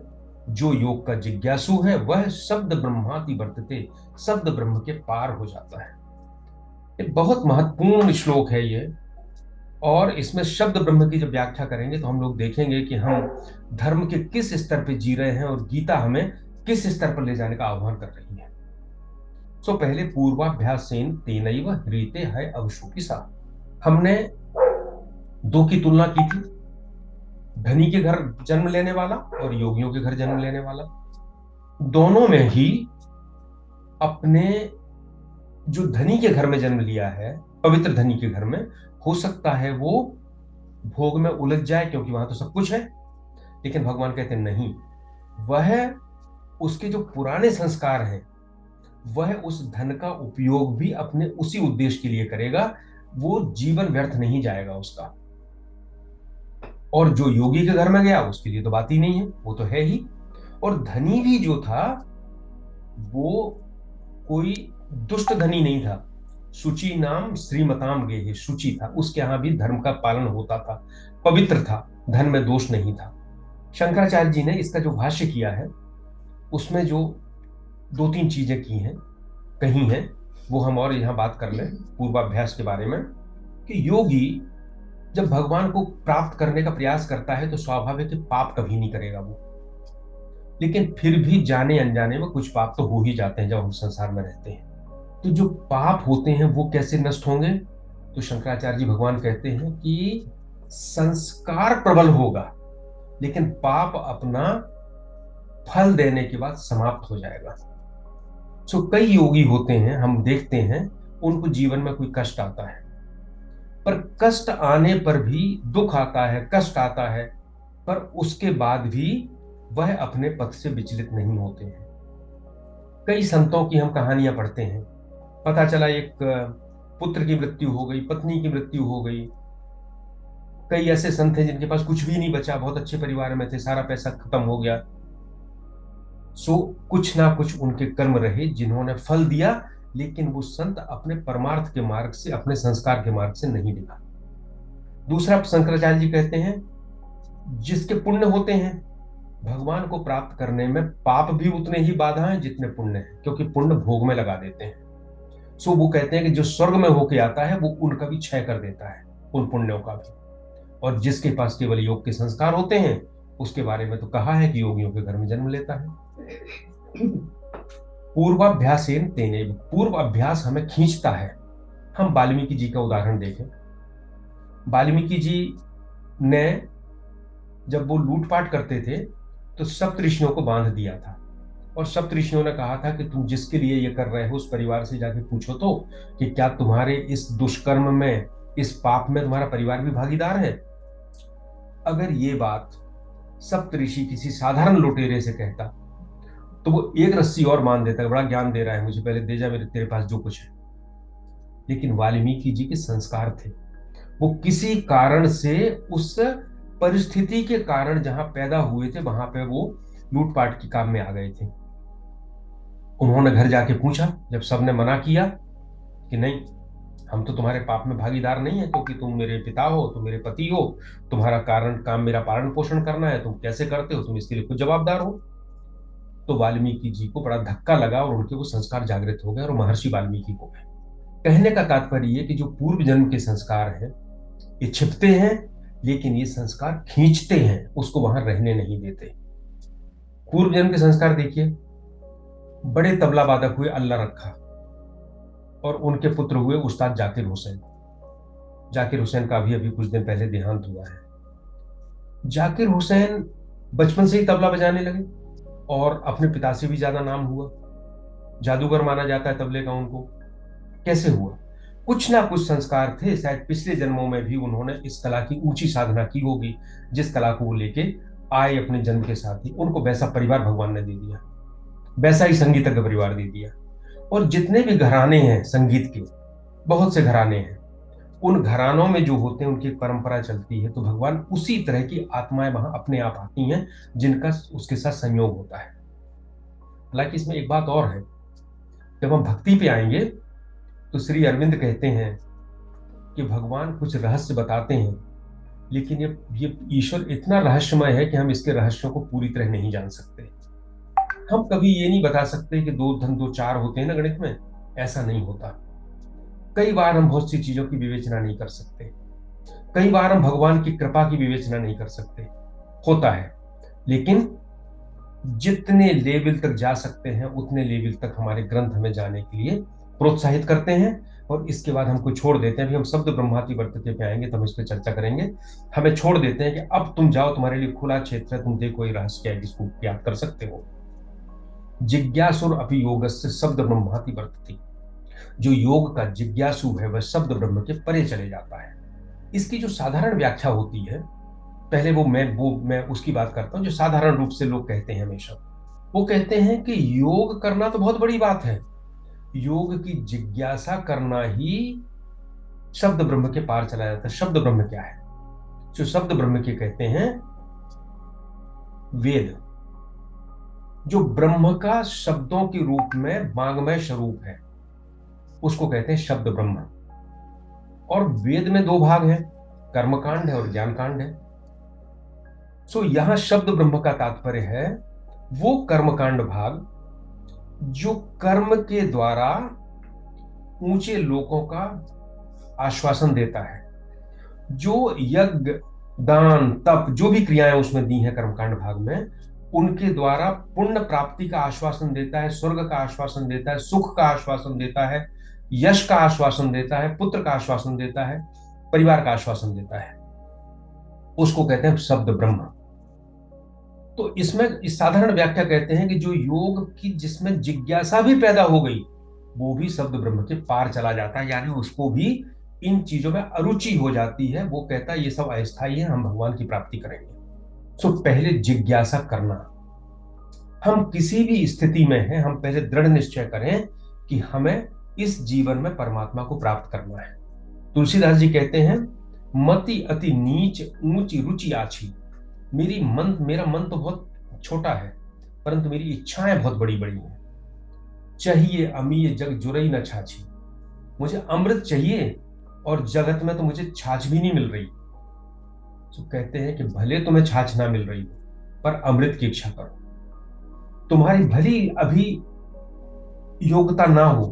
जो योग का जिज्ञासु है वह शब्द ब्रह्माति वर्तते, शब्द ब्रह्म के पार हो जाता है। एक बहुत महत्वपूर्ण श्लोक है ये। और इसमें शब्द ब्रह्म की जब व्याख्या करेंगे तो हम लोग देखेंगे कि हम धर्म के किस स्तर पे जी रहे हैं और गीता हमें किस स्तर पर ले जाने का आह्वान कर रही है। सो पहले पूर्वाभ्यासेन तेनैव ह्रीते है अवशोऽपि सः, हमने दो की तुलना की थी, धनी के घर जन्म लेने वाला और योगियों के घर जन्म लेने वाला। दोनों में ही अपने, जो धनी के घर में जन्म लिया है, पवित्र धनी के घर में, हो सकता है वो भोग में उलझ जाए क्योंकि वहां तो सब कुछ है। लेकिन भगवान कहते हैं नहीं, वह उसके जो पुराने संस्कार हैं, वह उस धन का उपयोग भी अपने उसी उद्देश्य के लिए करेगा, वो जीवन व्यर्थ नहीं जाएगा उसका। और जो योगी के घर में गया उसके लिए तो बात ही नहीं है, वो तो है ही। और धनी भी जो था वो कोई दुष्ट धनी नहीं था, शुचि नाम श्रीमताम गेहि, शुचि था, उसके यहां भी धर्म का पालन होता था, पवित्र था, धन में दोष नहीं था। शंकराचार्य जी ने इसका जो भाष्य किया है उसमें जो दो तीन चीजें की हैं, कही हैं, वो हम और यहां बात कर लें पूर्वाभ्यास के बारे में। कि योगी जब भगवान को प्राप्त करने का प्रयास करता है तो स्वाभाविक पाप कभी नहीं करेगा वो, लेकिन फिर भी जाने अनजाने में कुछ पाप तो हो ही जाते हैं जब हम संसार में रहते हैं। तो जो पाप होते हैं वो कैसे नष्ट होंगे? तो शंकराचार्य जी भगवान कहते हैं कि संस्कार प्रबल होगा, लेकिन पाप अपना फल देने के बाद समाप्त हो जाएगा। सो कई योगी होते हैं, हम देखते हैं उनको जीवन में कोई कष्ट आता है, पर कष्ट आने पर भी, दुख आता है, कष्ट आता है, पर उसके बाद भी वह अपने पथ से विचलित नहीं होते हैं। कई संतों की हम कहानियां पढ़ते हैं, पता चला एक पुत्र की मृत्यु हो गई, पत्नी की मृत्यु हो गई। कई ऐसे संत हैं जिनके पास कुछ भी नहीं बचा, बहुत अच्छे परिवार में थे, सारा पैसा खत्म हो गया। सो कुछ ना कुछ उनके कर्म रहे जिन्होंने फल दिया, लेकिन वो संत अपने परमार्थ के मार्ग से, अपने संस्कार के मार्ग से नहीं दिखा। दूसरा, शंकराचार्य जी कहते हैं जिसके पुण्य होते हैं, भगवान को प्राप्त करने में पाप भी उतने ही बाधा हैं जितने पुण्य हैं, क्योंकि पुण्य भोग में लगा देते हैं। सो वो कहते हैं कि जो स्वर्ग में होके आता है वो उनका भी क्षय कर देता है, उन पुण्यों का भी। और जिसके पास केवल योग के संस्कार होते हैं, उसके बारे में तो कहा है कि योगियों के घर में जन्म लेता है। पूर्वाभ्यासेन तेनैव, पूर्व अभ्यास हमें खींचता है। हम वाल्मीकि जी का उदाहरण देखें। वाल्मीकि जी ने जब वो लूटपाट करते थे तो सप्त ऋषियों को बांध दिया था, और सप्त ऋषियों ने कहा था कि तुम जिसके लिए ये कर रहे हो उस परिवार से जाके पूछो तो कि क्या तुम्हारे इस दुष्कर्म में, इस पाप में तुम्हारा परिवार भी भागीदार है। अगर ये बात सप्तऋषि किसी साधारण लुटेरे से कहता तो वो एक रस्सी और मान देता, बड़ा ज्ञान दे रहा है मुझे, पहले दे जा मेरे तेरे पास जो कुछ है। लेकिन वाल्मीकि जी के संस्कार थे, वो किसी कारण से उस परिस्थिति के कारण जहां पैदा हुए थे वहां पे वो लूटपाट के काम में आ गए थे। उन्होंने घर जाके पूछा, जब सबने मना किया कि नहीं, हम तो तुम्हारे पाप में भागीदार नहीं है, क्योंकि तुम मेरे पिता हो, तुम मेरे पति हो, तुम्हारा कारण काम मेरा पालन पोषण करना है, तुम कैसे करते हो, तुम इसके लिए खुद जवाबदार हो। तो वाल्मीकि जी को बड़ा धक्का लगा और उनके वो संस्कार जागृत हो गए और महर्षि वाल्मीकि को गए। कहने का तात्पर्य ये कि जो पूर्व जन्म के संस्कार हैं ये छिपते हैं, लेकिन ये संस्कार खींचते हैं, उसको वहां रहने नहीं देते। पूर्व जन्म के संस्कार देखिए, बड़े तबला वादक हुए अल्लाह रखा, और उनके पुत्र हुए उस्ताद जाकिर हुसैन। जाकिर हुसैन का अभी अभी कुछ दिन पहले देहांत हुआ है। जाकिर हुसैन बचपन से ही तबला बजाने लगे और अपने पिता से भी ज्यादा नाम हुआ। जादूगर माना जाता है तबले का उनको। कैसे हुआ? कुछ ना कुछ संस्कार थे, शायद पिछले जन्मों में भी उन्होंने इस कला की ऊंची साधना की होगी, जिस कला को वो लेके आए अपने जन्म के साथ ही। उनको वैसा परिवार भगवान ने दे दिया, वैसा ही संगीतज्ञ परिवार दे दिया। और जितने भी घराने हैं संगीत के, बहुत से घराने हैं, उन घरानों में जो होते हैं उनकी एक परंपरा चलती है, तो भगवान उसी तरह की आत्माएं वहां अपने आप आती हैं जिनका उसके साथ संयोग होता है। हालांकि इसमें एक बात और है, जब हम भक्ति पे आएंगे तो श्री अरविंद कहते हैं कि भगवान कुछ रहस्य बताते हैं, लेकिन ये ईश्वर इतना रहस्यमय है कि हम इसके रहस्यों को पूरी तरह नहीं जान सकते। हम कभी ये नहीं बता सकते कि दो धन दो चार होते हैं ना गणित में, ऐसा नहीं होता। कई बार हम बहुत सी चीजों की विवेचना नहीं कर सकते, कई बार हम भगवान की कृपा की विवेचना नहीं कर सकते, होता है। लेकिन जितने लेवल तक जा सकते हैं उतने लेवल तक हमारे ग्रंथ हमें जाने के लिए प्रोत्साहित करते हैं, और इसके बाद हमको छोड़ देते हैं। अभी हम शब्द ब्रह्माति वर्तते पे आएंगे तो हम इस पर चर्चा करेंगे। हमें छोड़ देते हैं कि अब तुम जाओ, तुम्हारे लिए खुला क्षेत्र है, तुम देखो ये रहस्य क्या है, जिसको ज्ञात कर सकते हो। जिज्ञासुर अपि योगस्य शब्द ब्रह्माति वर्तते। जो योग का जिज्ञासु है वह शब्द ब्रह्म के परे चले जाता है। इसकी जो साधारण व्याख्या होती है, पहले वो मैं उसकी बात करता हूं जो साधारण रूप से लोग कहते हैं हमेशा। वो कहते हैं कि योग करना तो बहुत बड़ी बात है, योग की जिज्ञासा करना ही शब्द ब्रह्म के पार चला जाता है। शब्द ब्रह्म क्या है? जो शब्द ब्रह्म के कहते हैं वेद, जो ब्रह्म का शब्दों के रूप में वांग्मय स्वरूप है, उसको कहते हैं शब्द ब्रह्म। और वेद में दो भाग हैं, कर्मकांड है और ज्ञान कांड है। सो यहां शब्द ब्रह्म का तात्पर्य है वो कर्मकांड भाग जो कर्म के द्वारा ऊंचे लोकों का आश्वासन देता है। जो यज्ञ दान तप जो भी क्रियाएं उसमें दी हैं कर्मकांड भाग में, उनके द्वारा पुण्य प्राप्ति का आश्वासन देता है, स्वर्ग का आश्वासन देता है, सुख का आश्वासन देता है, यश का आश्वासन देता है, पुत्र का आश्वासन देता है, परिवार का आश्वासन देता है, उसको कहते हैं शब्द ब्रह्म। तो इसमें इस साधारण व्याख्या कहते हैं कि जो योग की जिसमें जिज्ञासा भी पैदा हो गई वो भी शब्द ब्रह्म के पार चला जाता है, यानी उसको भी इन चीजों में अरुचि हो जाती है। वो कहता है ये सब अस्थायी है, हम भगवान की प्राप्ति करेंगे। सो पहले जिज्ञासा करना। हम किसी भी स्थिति में हैं, हम पहले दृढ़ निश्चय करें कि हमें इस जीवन में परमात्मा को प्राप्त करना है। तुलसीदास जी कहते हैं, मति अति नीच ऊंची रुचि आछी। मेरा मन तो बहुत छोटा है, परंतु मेरी इच्छाएं बहुत बड़ी बड़ी हैं। चाहिए अमीय जग जुरई न छाछी। मुझे अमृत चाहिए और जगत में तो मुझे छाछ भी नहीं मिल रही। तो कहते हैं कि भले तुम्हें छाछ ना मिल रही हो पर अमृत की इच्छा करो। तुम्हारी भली अभी योग्यता ना हो,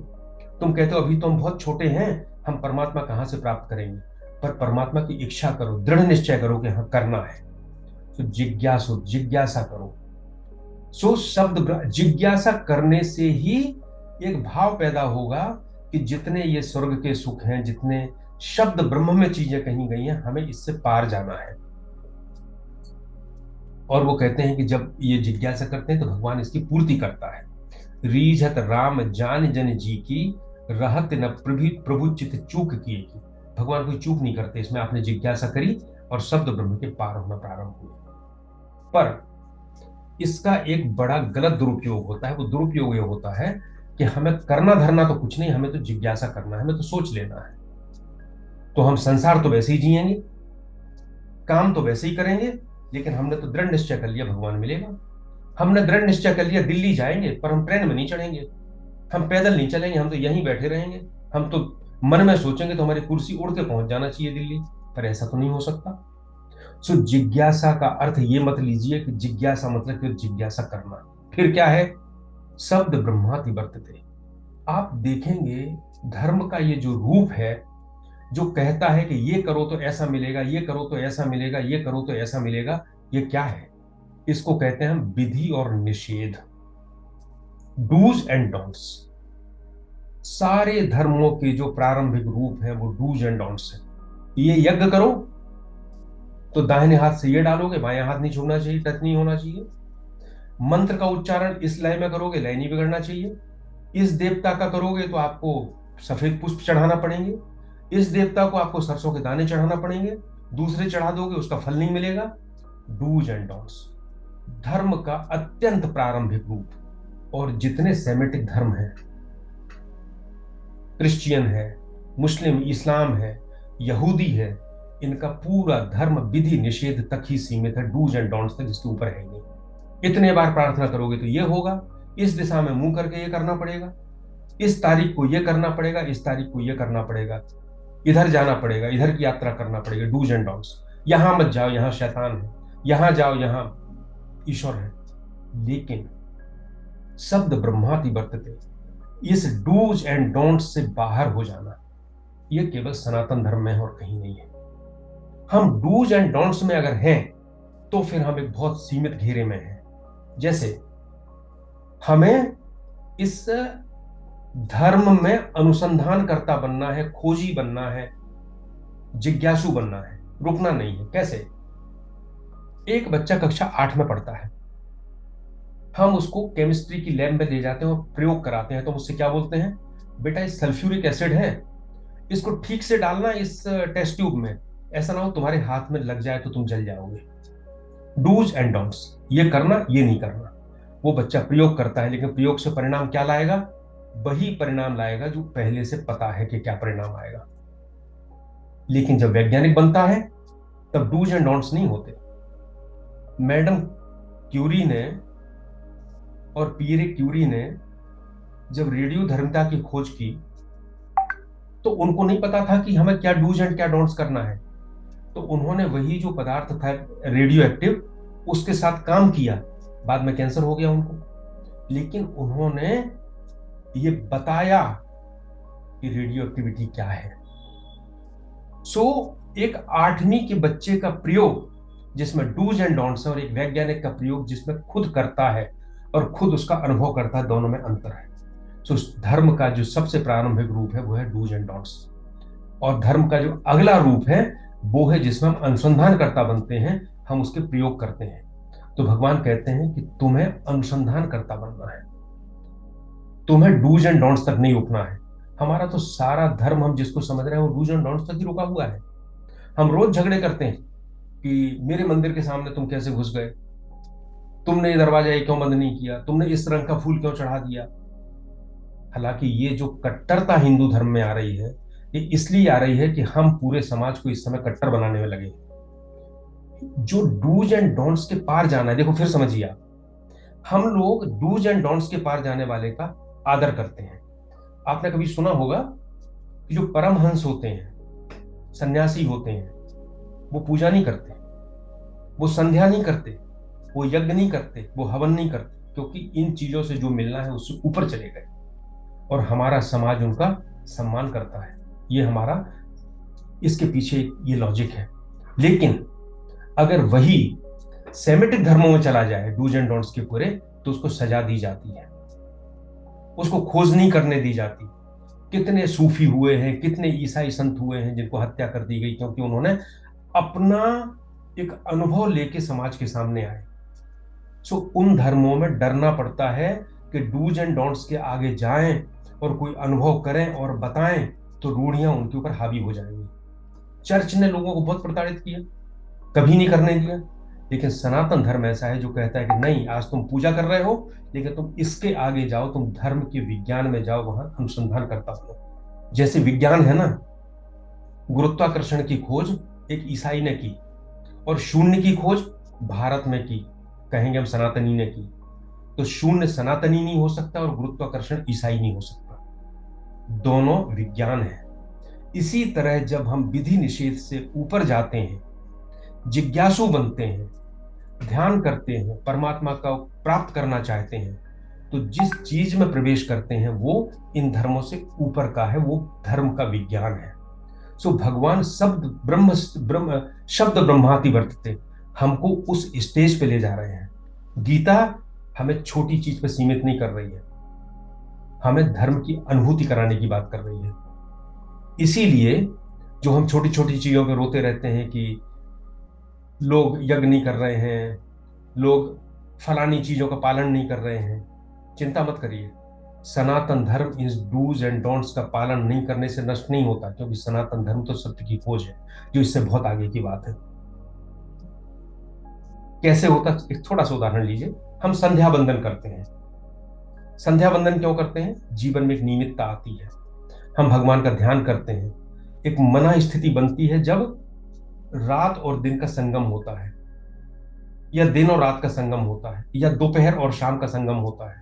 तुम कहते हो अभी तो हम बहुत छोटे हैं, हम परमात्मा कहां से प्राप्त करेंगे, पर परमात्मा की इच्छा करो, दृढ़ निश्चय करो कि हाँ करना है। तो जिज्ञासा करो। सो शब्द जिज्ञासा करने से ही एक भाव पैदा होगा कि जितने ये स्वर्ग के सुख हैं, जितने शब्द ब्रह्म में चीजें कही गई हैं, हमें इससे पार जाना है। और वो कहते हैं कि जब ये जिज्ञासा करते हैं तो भगवान इसकी पूर्ति करता है। रीझत राम जान जन जी की, रहत न प्रभु चित चूक किए की। भगवान कोई चूक नहीं करते। इसमें आपने जिज्ञासा करी और शब्द ब्रह्म के पार होना प्रारंभ हुए। पर इसका एक बड़ा गलत दुरुपयोग होता है। वो दुरुपयोग ये होता है कि हमें करना धरना तो कुछ नहीं, हमें तो जिज्ञासा करना है, हमें तो सोच लेना है। तो हम संसार तो वैसे ही जिएंगे, काम तो वैसे ही करेंगे, लेकिन हमने तो दृढ़ निश्चय कर लिया भगवान मिलेगा। हमने दृढ़ निश्चय कर लिया दिल्ली जाएंगे, पर हम ट्रेन में नहीं चढ़ेंगे, हम पैदल नहीं चलेंगे, हम तो यहीं बैठे रहेंगे। हम तो मन में सोचेंगे तो हमारी कुर्सी उड़ के पहुंच जाना चाहिए दिल्ली, पर ऐसा तो नहीं हो सकता। सो जिज्ञासा का अर्थ ये मत लीजिए कि जिज्ञासा मतलब कि जिज्ञासा करना। फिर क्या है? शब्द ब्रह्माति वर्तते। आप देखेंगे धर्म का ये जो रूप है, जो कहता है कि ये करो तो ऐसा मिलेगा, ये करो तो ऐसा मिलेगा, ये करो तो ऐसा मिलेगा, ये क्या है? इसको कहते हैं हम विधि और निषेध, डूज एंड डोंट्स। सारे धर्मों के जो प्रारंभिक रूप है वो डूज एंड डोंट्स है। ये यज्ञ करो तो दाहिने हाथ से ये डालोगे, बाएं हाथ नहीं छूना चाहिए, टच नहीं होना चाहिए। मंत्र का उच्चारण इस लय में करोगे, लय नहीं बिगड़ना चाहिए। इस देवता का करोगे तो आपको सफेद पुष्प चढ़ाना पड़ेंगे, इस देवता को आपको सरसों के दाने चढ़ाना पड़ेंगे, दूसरे चढ़ा दोगे उसका फल नहीं मिलेगा। डूज एंड डोंट्स धर्म का अत्यंत प्रारंभिक रूप। और जितने सेमेटिक धर्म हैं, क्रिश्चियन है, मुस्लिम, इस्लाम है, यहूदी है, इनका पूरा धर्म विधि निषेध तक ही सीमित है, डूज एंड डोंट्स तक, इसके ऊपर है नहीं। इतने बार प्रार्थना करोगे तो ये होगा, इस दिशा में मुंह करके ये करना पड़ेगा, इस तारीख को ये करना पड़ेगा, इस तारीख को ये करना पड़ेगा, इधर जाना पड़ेगा, इधर की यात्रा करना पड़ेगा, डूज एंड डोंट्स। यहां मत जाओ, यहां शैतान है, यहां जाओ, यहां ईश्वर है। लेकिन शब्द ब्रह्माति वर्तते, इस डूज एंड डोंट्स से बाहर हो जाना, ये केवल सनातन धर्म में है और कहीं नहीं है। हम डूज एंड डोंट्स में अगर हैं तो फिर हम एक बहुत सीमित घेरे में हैं। जैसे हमें इस धर्म में अनुसंधानकर्ता बनना है, खोजी बनना है, जिज्ञासु बनना है, रुकना नहीं है। कैसे? एक बच्चा कक्षा 8 में पढ़ता है, हम उसको केमिस्ट्री की लैब में ले जाते हैं और प्रयोग कराते हैं, तो उससे क्या बोलते हैं? बेटा ये सल्फ्यूरिक एसिड है, इसको ठीक से डालना इस टेस्ट ट्यूब में, ऐसा ना हो तुम्हारे हाथ में लग जाए तो तुम जल जाओगे। डूज एंड डोंट्स, ये करना, ये नहीं करना। वो बच्चा प्रयोग करता है, लेकिन प्रयोग से परिणाम क्या लाएगा? वही परिणाम लाएगा जो पहले से पता है कि क्या परिणाम आएगा। लेकिन जब वैज्ञानिक बनता है तब डूज एंड डोंट्स नहीं होते। मैडम क्यूरी ने और पियरे क्यूरी ने जब रेडियो धर्मिता की खोज की तो उनको नहीं पता था कि हमें क्या डूज एंड क्या डोंट्स करना है। तो उन्होंने वही जो पदार्थ था रेडियो एक्टिव, उसके साथ काम किया। बाद में कैंसर हो गया उनको, लेकिन उन्होंने ये बताया कि रेडियो एक्टिविटी क्या है। सो एक 8वीं के बच्चे का प्रयोग जिसमें डूज एंड डोंट्स है, और एक वैज्ञानिक का प्रयोग जिसमें खुद करता है और खुद उसका अनुभव करता है, दोनों में अंतर है। सो धर्म का जो सबसे प्रारंभिक रूप है वो है डूज एंड डोंट्स, और धर्म का जो अगला रूप है वो है जिसमें हम अनुसंधानकर्ता बनते हैं, हम उसके प्रयोग करते हैं। तो भगवान कहते हैं कि तुम्हें अनुसंधानकर्ता बनना है, तुम्हें डूज एंड डोंट्स तक नहीं रुकना है। हमारा तो सारा धर्म हम जिसको समझ रहे हैं वो डूज एंड डोंट्स तक ही रुका हुआ है। हम रोज झगड़े करते हैं कि मेरे मंदिर के सामने तुम कैसे घुस गए, तुमने ये दरवाजा ये क्यों बंद नहीं किया, तुमने इस रंग का फूल क्यों चढ़ा दिया। हालांकि ये जो कट्टरता हिंदू धर्म में आ रही है, ये इसलिए आ रही है कि हम पूरे समाज को इस समय कट्टर बनाने में लगे हैं। जो डूज एंड डोंट्स के पार जाना है, देखो फिर समझिए आप, हम लोग डूज एंड डोंट्स के पार जाने वाले का आदर करते हैं। आपने कभी सुना होगा कि जो परमहंस होते हैं, सन्यासी होते हैं, वो पूजा नहीं करते, वो संध्या नहीं करते, वो यज्ञ नहीं करते, वो हवन नहीं करते, क्योंकि इन चीजों से जो मिलना है उससे ऊपर चले गए, और हमारा समाज उनका सम्मान करता है। ये हमारा, इसके पीछे ये लॉजिक है। लेकिन अगर वही सेमेटिक धर्मों में चला जाए डूज एंड डोंट्स के पूरे, तो उसको सजा दी जाती है, उसको खोज नहीं करने दी जाती। कितने सूफी हुए हैं, कितने ईसाई संत हुए हैं जिनको हत्या कर दी गई, क्योंकि उन्होंने अपना एक अनुभव लेके समाज के सामने आए। सो उन धर्मों में डरना पड़ता है कि डूज एंड डोंट्स के आगे जाएं और कोई अनुभव करें और बताएं तो रूढ़ियां उनके ऊपर हावी हो जाएंगी। चर्च ने लोगों को बहुत प्रताड़ित किया। कभी नहीं करने दिया। लेकिन सनातन धर्म ऐसा है जो कहता है कि नहीं, आज तुम पूजा कर रहे हो, लेकिन तुम इसके आगे जाओ, तुम धर्म के विज्ञान में जाओ, वहां अनुसंधान करता हो। जैसे विज्ञान है ना, गुरुत्वाकर्षण की खोज एक ईसाई ने की, और शून्य की खोज भारत में की, कहेंगे हम सनातनी ने की। तो शून्य सनातनी नहीं हो सकता और गुरुत्वाकर्षण ईसाई नहीं हो सकता, दोनों विज्ञान है। इसी तरह जब हम विधि निषेध से ऊपर जाते हैं, जिज्ञासु बनते हैं, ध्यान करते हैं, परमात्मा का प्राप्त करना चाहते हैं, तो जिस चीज में प्रवेश करते हैं वो इन धर्मों से ऊपर का है, वो धर्म का विज्ञान है। सो भगवान शब्द ब्रह्म ब्रह्म शब्द ब्रह्माति वर्तते हमको उस स्टेज पे ले जा रहे हैं। गीता हमें छोटी चीज पे सीमित नहीं कर रही है, हमें धर्म की अनुभूति कराने की बात कर रही है। इसीलिए जो हम छोटी छोटी चीजों पे रोते रहते हैं कि लोग यज्ञ नहीं कर रहे हैं, लोग फलानी चीजों का पालन नहीं कर रहे हैं, चिंता मत करिए। सनातन धर्म इन डूज एंड डोंट्स का पालन नहीं करने से नष्ट नहीं होता, क्योंकि सनातन धर्म तो सत्य की खोज है, जो इससे बहुत आगे की बात है। कैसे होता, एक थोड़ा सा उदाहरण लीजिए। हम संध्या बंदन करते हैं। संध्या बंदन क्यों करते हैं? जीवन में एक नियमितता आती है, हम भगवान का ध्यान करते हैं, एक मना स्थिति बनती है जब रात और दिन का संगम होता है, या दिन और रात का संगम होता है, या दोपहर और शाम का संगम होता है।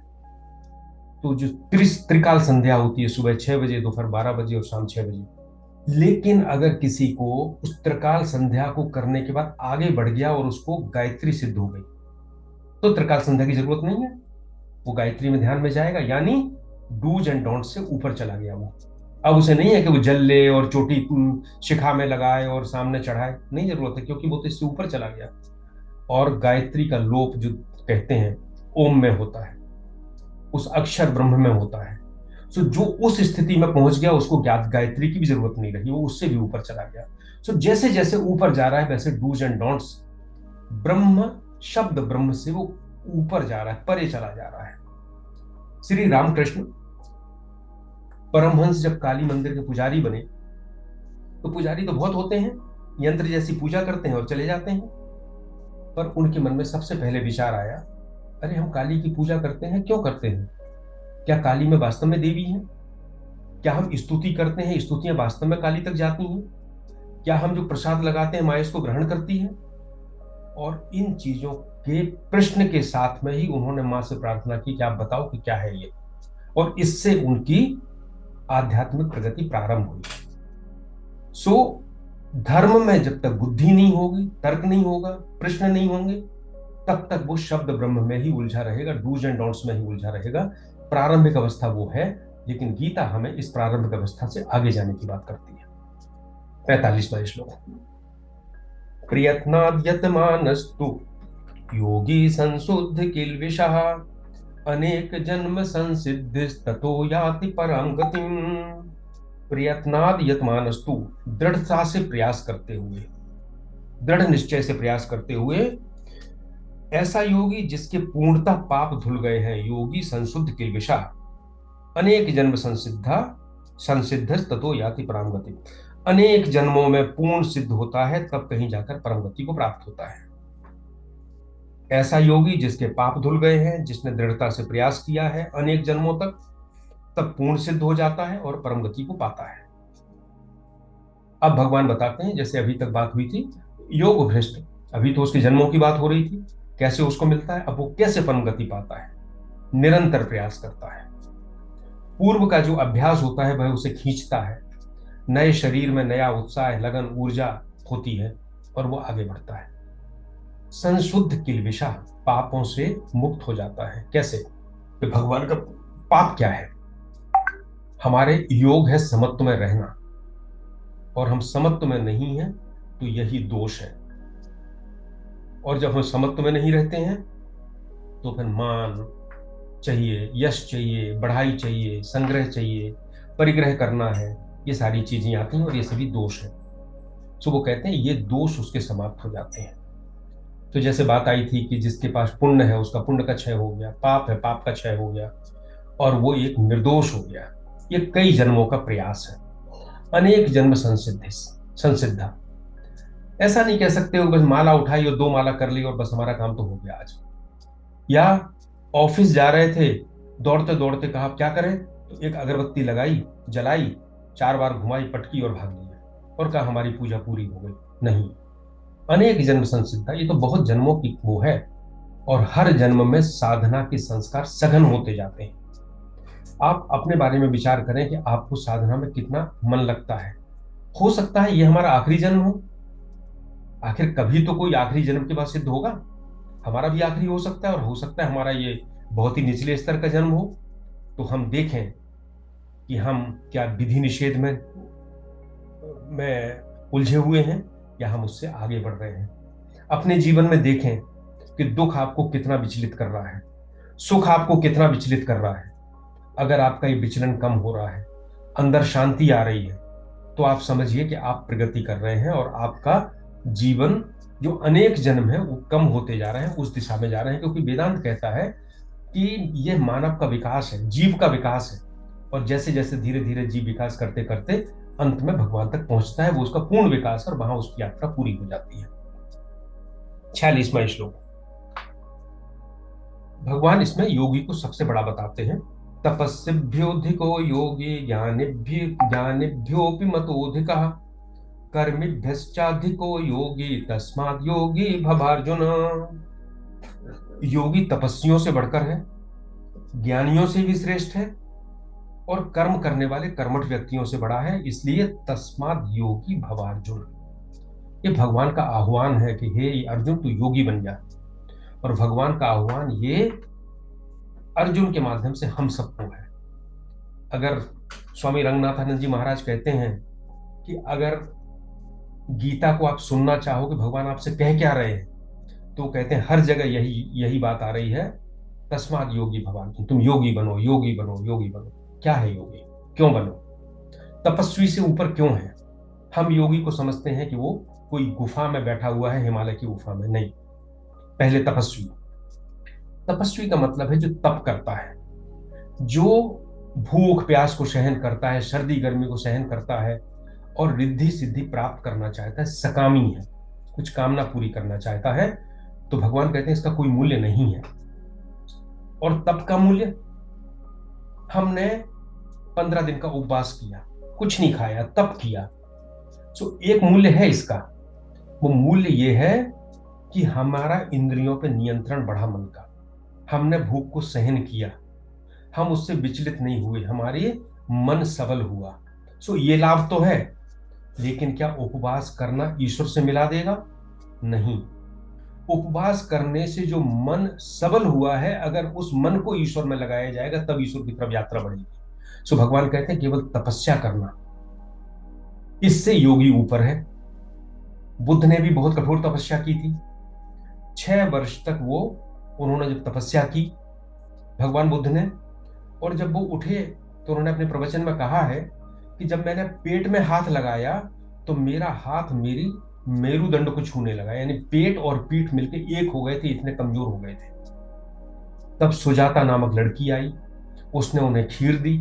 तो जो त्रिकाल संध्या होती है, सुबह 6 बजे, दोपहर 12 बजे और शाम 6 बजे। लेकिन अगर किसी को उस त्रिकाल संध्या को करने के बाद आगे बढ़ गया और उसको गायत्री सिद्ध हो गई, तो त्रिकाल संध्या की जरूरत नहीं है, वो गायत्री में ध्यान में जाएगा, यानी डूज एंड डोंट से ऊपर चला गया वो। अब उसे नहीं है कि वो जल ले और चोटी शिखा में लगाए और सामने चढ़ाए, नहीं जरूरत है, क्योंकि वो तो इससे ऊपर चला गया। और गायत्री का लोप जो कहते हैं ओम में होता है, उस अक्षर ब्रह्म में होता है। सो जो उस स्थिति में पहुंच गया उसको गायत्री की भी जरूरत नहीं रही, वो उससे भी ऊपर चला गया। सो जैसे जैसे ऊपर जा रहा है वैसे डूज एंड डोंट्स, ब्रह्म शब्द ब्रह्म से वो ऊपर जा रहा है, परे चला जा रहा है। श्री रामकृष्ण परमहंस जब काली मंदिर के पुजारी बने, तो पुजारी तो बहुत होते हैं, यंत्र जैसी पूजा करते हैं और चले जाते हैं। पर उनके मन में सबसे पहले विचार आया, अरे हम काली की पूजा करते हैं, क्यों करते हैं? क्या काली में वास्तव में देवी है? क्या हम स्तुति करते हैं, स्तुतियां वास्तव में काली तक जाती हैं? क्या हम जो प्रसाद लगाते हैं माँ इसको ग्रहण करती है? और इन चीजों के प्रश्न के साथ में ही उन्होंने माँ से प्रार्थना की कि आप बताओ कि क्या है ये। और इससे उनकी आध्यात्मिक प्रगति प्रारंभ हुई। सो धर्म में जब तक बुद्धि नहीं होगी, तर्क नहीं होगा, प्रश्न नहीं होंगे, तब तक वो शब्द ब्रह्म में ही उलझा रहेगा, डूज एंड डोंट्स में ही उलझा रहेगा। प्रारंभिक अवस्था वो है, लेकिन गीता हमें इस प्रारंभिक अवस्था से आगे जाने की बात करती है। 45वां श्लोक। प्रयत्नाद्यतमानस्तु योगी संशुद्ध किल्बिषः अनेक जन्म संसिद्धिस्ततो याति परां गतिम्। प्रयत्नाद यतमानस्तु, दृढ़ता से प्रयास करते हुए, दृढ़ निश्चय से प्रयास करते हुए, ऐसा योगी जिसके पूर्णतः पाप धुल गए हैं, योगी संशुद्ध किल्बिषा अनेक जन्म संसिद्ध ततो याति परम गति। अनेक जन्मों में पूर्ण सिद्ध होता है, तब कहीं जाकर परम गति को प्राप्त होता है। ऐसा योगी जिसके पाप धुल गए हैं, जिसने दृढ़ता से प्रयास किया है अनेक जन्मों तक, तब पूर्ण सिद्ध हो जाता है और परम गति को पाता है। अब भगवान बताते हैं, जैसे अभी तक बात हुई थी योग भ्रष्ट, अभी तो उसके जन्मों की बात हो रही थी, कैसे उसको मिलता है, अब वो कैसे परम गति पाता है। निरंतर प्रयास करता है, पूर्व का जो अभ्यास होता है वह उसे खींचता है, नए शरीर में नया उत्साह, लगन, ऊर्जा होती है और वो आगे बढ़ता है। संशुद्ध किल्बिषा, पापों से मुक्त हो जाता है। कैसे? तो भगवान का पाप क्या है? हमारे योग है समत्व में रहना, और हम समत्व में नहीं हैं तो यही दोष है। और जब हम समत्व में नहीं रहते हैं तो फिर मान चाहिए, यश चाहिए, बढ़ाई चाहिए, संग्रह चाहिए, परिग्रह करना है, ये सारी चीजें आती हैं और ये सभी दोष है। सो वो कहते हैं ये दोष उसके समाप्त हो जाते हैं। तो जैसे बात आई थी कि जिसके पास पुण्य है उसका पुण्य का क्षय हो गया, पाप है पाप का क्षय हो गया, और वो एक निर्दोष हो गया। ये कई जन्मों का प्रयास है, अनेक जन्म संसिद्धा। ऐसा नहीं कह सकते हो बस माला उठाई और 2 माला कर ली और बस हमारा काम तो हो गया आज। या ऑफिस जा रहे थे, दौड़ते दौड़ते कहा क्या करें, तो एक अगरबत्ती लगाई, जलाई, 4 बार घुमाई पटकी और भाग लिया और कहा हमारी पूजा पूरी हो गई। नहीं, अनेक जन्म संसिद्धा, ये तो बहुत जन्मों की वो है। और हर जन्म में साधना के संस्कार सघन होते जाते हैं। आप अपने बारे में विचार करें कि आपको साधना में कितना मन लगता है। हो सकता है ये हमारा आखिरी जन्म हो। आखिर कभी तो कोई आखिरी जन्म के बाद सिद्ध होगा। हमारा भी आखिरी हो सकता है, और हो सकता है हमारा ये बहुत ही निचले स्तर का जन्म हो। तो हम देखें कि हम क्या विधि निषेध में उलझे हुए हैं, या हम उससे आगे बढ़ रहे हैं। अपने जीवन में देखें कि दुख आपको कितना विचलित कर रहा है, सुख आपको कितना विचलित कर रहा है। अगर आपका ये विचलन कम हो रहा है, अंदर शांति आ रही है, तो आप समझिए कि आप प्रगति कर रहे हैं और आपका जीवन जो अनेक जन्म है वो कम होते जा रहे हैं, उस दिशा में जा रहे हैं। क्योंकि वेदांत कहता है कि यह मानव का विकास है, जीव का विकास है। और जैसे जैसे धीरे धीरे जीव विकास करते करते अंत में भगवान तक पहुंचता है, वो उसका पूर्ण विकास है और वहां उसकी यात्रा पूरी हो जाती है। 46वां श्लोक, भगवान इसमें योगी को सबसे बड़ा बताते हैं। तपस्विभ्योऽधिको योगी ज्ञानिभ्योऽपि मतोऽधिकः कर्मिभ्यश्चाधिको योगी तस्माद् योगी भवार्जुन। योगी तपस्वियों से बढ़कर है, ज्ञानियों से भी श्रेष्ठ है, और कर्म करने वाले कर्मठ व्यक्तियों से बड़ा है, इसलिए तस्माद् योगी भवार्जुन। ये भगवान का आह्वान है कि हे अर्जुन तू योगी बन जा। और भगवान का आह्वान ये अर्जुन के माध्यम से हम सबको है। अगर स्वामी रंगनाथानंद जी महाराज कहते हैं कि अगर गीता को आप सुनना चाहो कि भगवान आपसे कह क्या रहे हैं, तो कहते हैं हर जगह यही यही बात आ रही है, तस्माद योगी भगवान, तुम योगी बनो, योगी बनो, योगी बनो। क्या है योगी, क्यों बनो, तपस्वी से ऊपर क्यों है। हम योगी को समझते हैं कि वो कोई गुफा में बैठा हुआ है, हिमालय की गुफा में। नहीं, पहले तपस्वी। तपस्वी का मतलब है जो तप करता है, जो भूख प्यास को सहन करता है, सर्दी गर्मी को सहन करता है, और रिद्धि सिद्धि प्राप्त करना चाहता है, सकामी है, कुछ कामना पूरी करना चाहता है। तो भगवान कहते हैं इसका कोई मूल्य नहीं है। और तप का मूल्य, हमने 15 दिन का उपवास किया, कुछ नहीं खाया, तप किया, तो एक मूल्य है इसका। वो मूल्य ये है कि हमारा इंद्रियों पे नियंत्रण बढ़ा मन का, हमने भूख को सहन किया, हम उससे विचलित नहीं हुए, हमारे मन सबल हुआ। सो ये लाभ तो है। लेकिन क्या उपवास करना ईश्वर से मिला देगा? नहीं। उपवास करने से जो मन सबल हुआ है, अगर उस मन को ईश्वर में लगाया जाएगा तब ईश्वर की तरफ यात्रा बढ़ेगी। सो भगवान कहते हैं केवल तपस्या करना, इससे योगी ऊपर है। बुद्ध ने भी बहुत कठोर तपस्या की थी। 6 वर्ष तक उन्होंने जब तपस्या की भगवान बुद्ध ने, और जब वो उठे तो उन्होंने अपने प्रवचन में कहा है कि जब मैंने पेट में हाथ लगाया तो मेरा हाथ मेरी मेरुदंड को छूने लगा, यानी पेट और पीठ मिलके एक हो गए थे, इतने कमजोर हो गए थे। तब सुजाता नामक लड़की आई, उसने उन्हें खीर दी,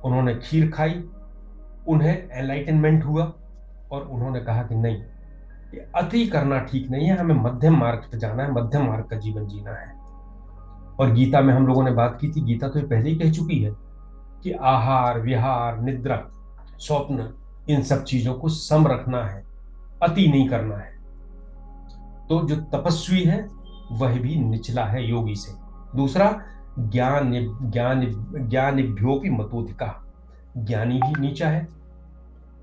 उन्होंने खीर खाई, उन्हें एनलाइटनमेंट हुआ, और उन्होंने कहा कि नहीं, ये अति करना ठीक नहीं है, हमें मध्यम मार्ग पर जाना है, मध्यम मार्ग का जीवन जीना है। और गीता में हम लोगों ने बात की थी, गीता तो पहले ही कह चुकी है कि आहार विहार निद्रा स्वप्न, इन सब चीजों को सम रखना है, अति नहीं करना है। तो जो तपस्वी है वह भी निचला है योगी से। दूसरा, ज्ञान ज्ञान ज्ञानिभ्योपि मतोधिका, ज्ञानी भी नीचा है।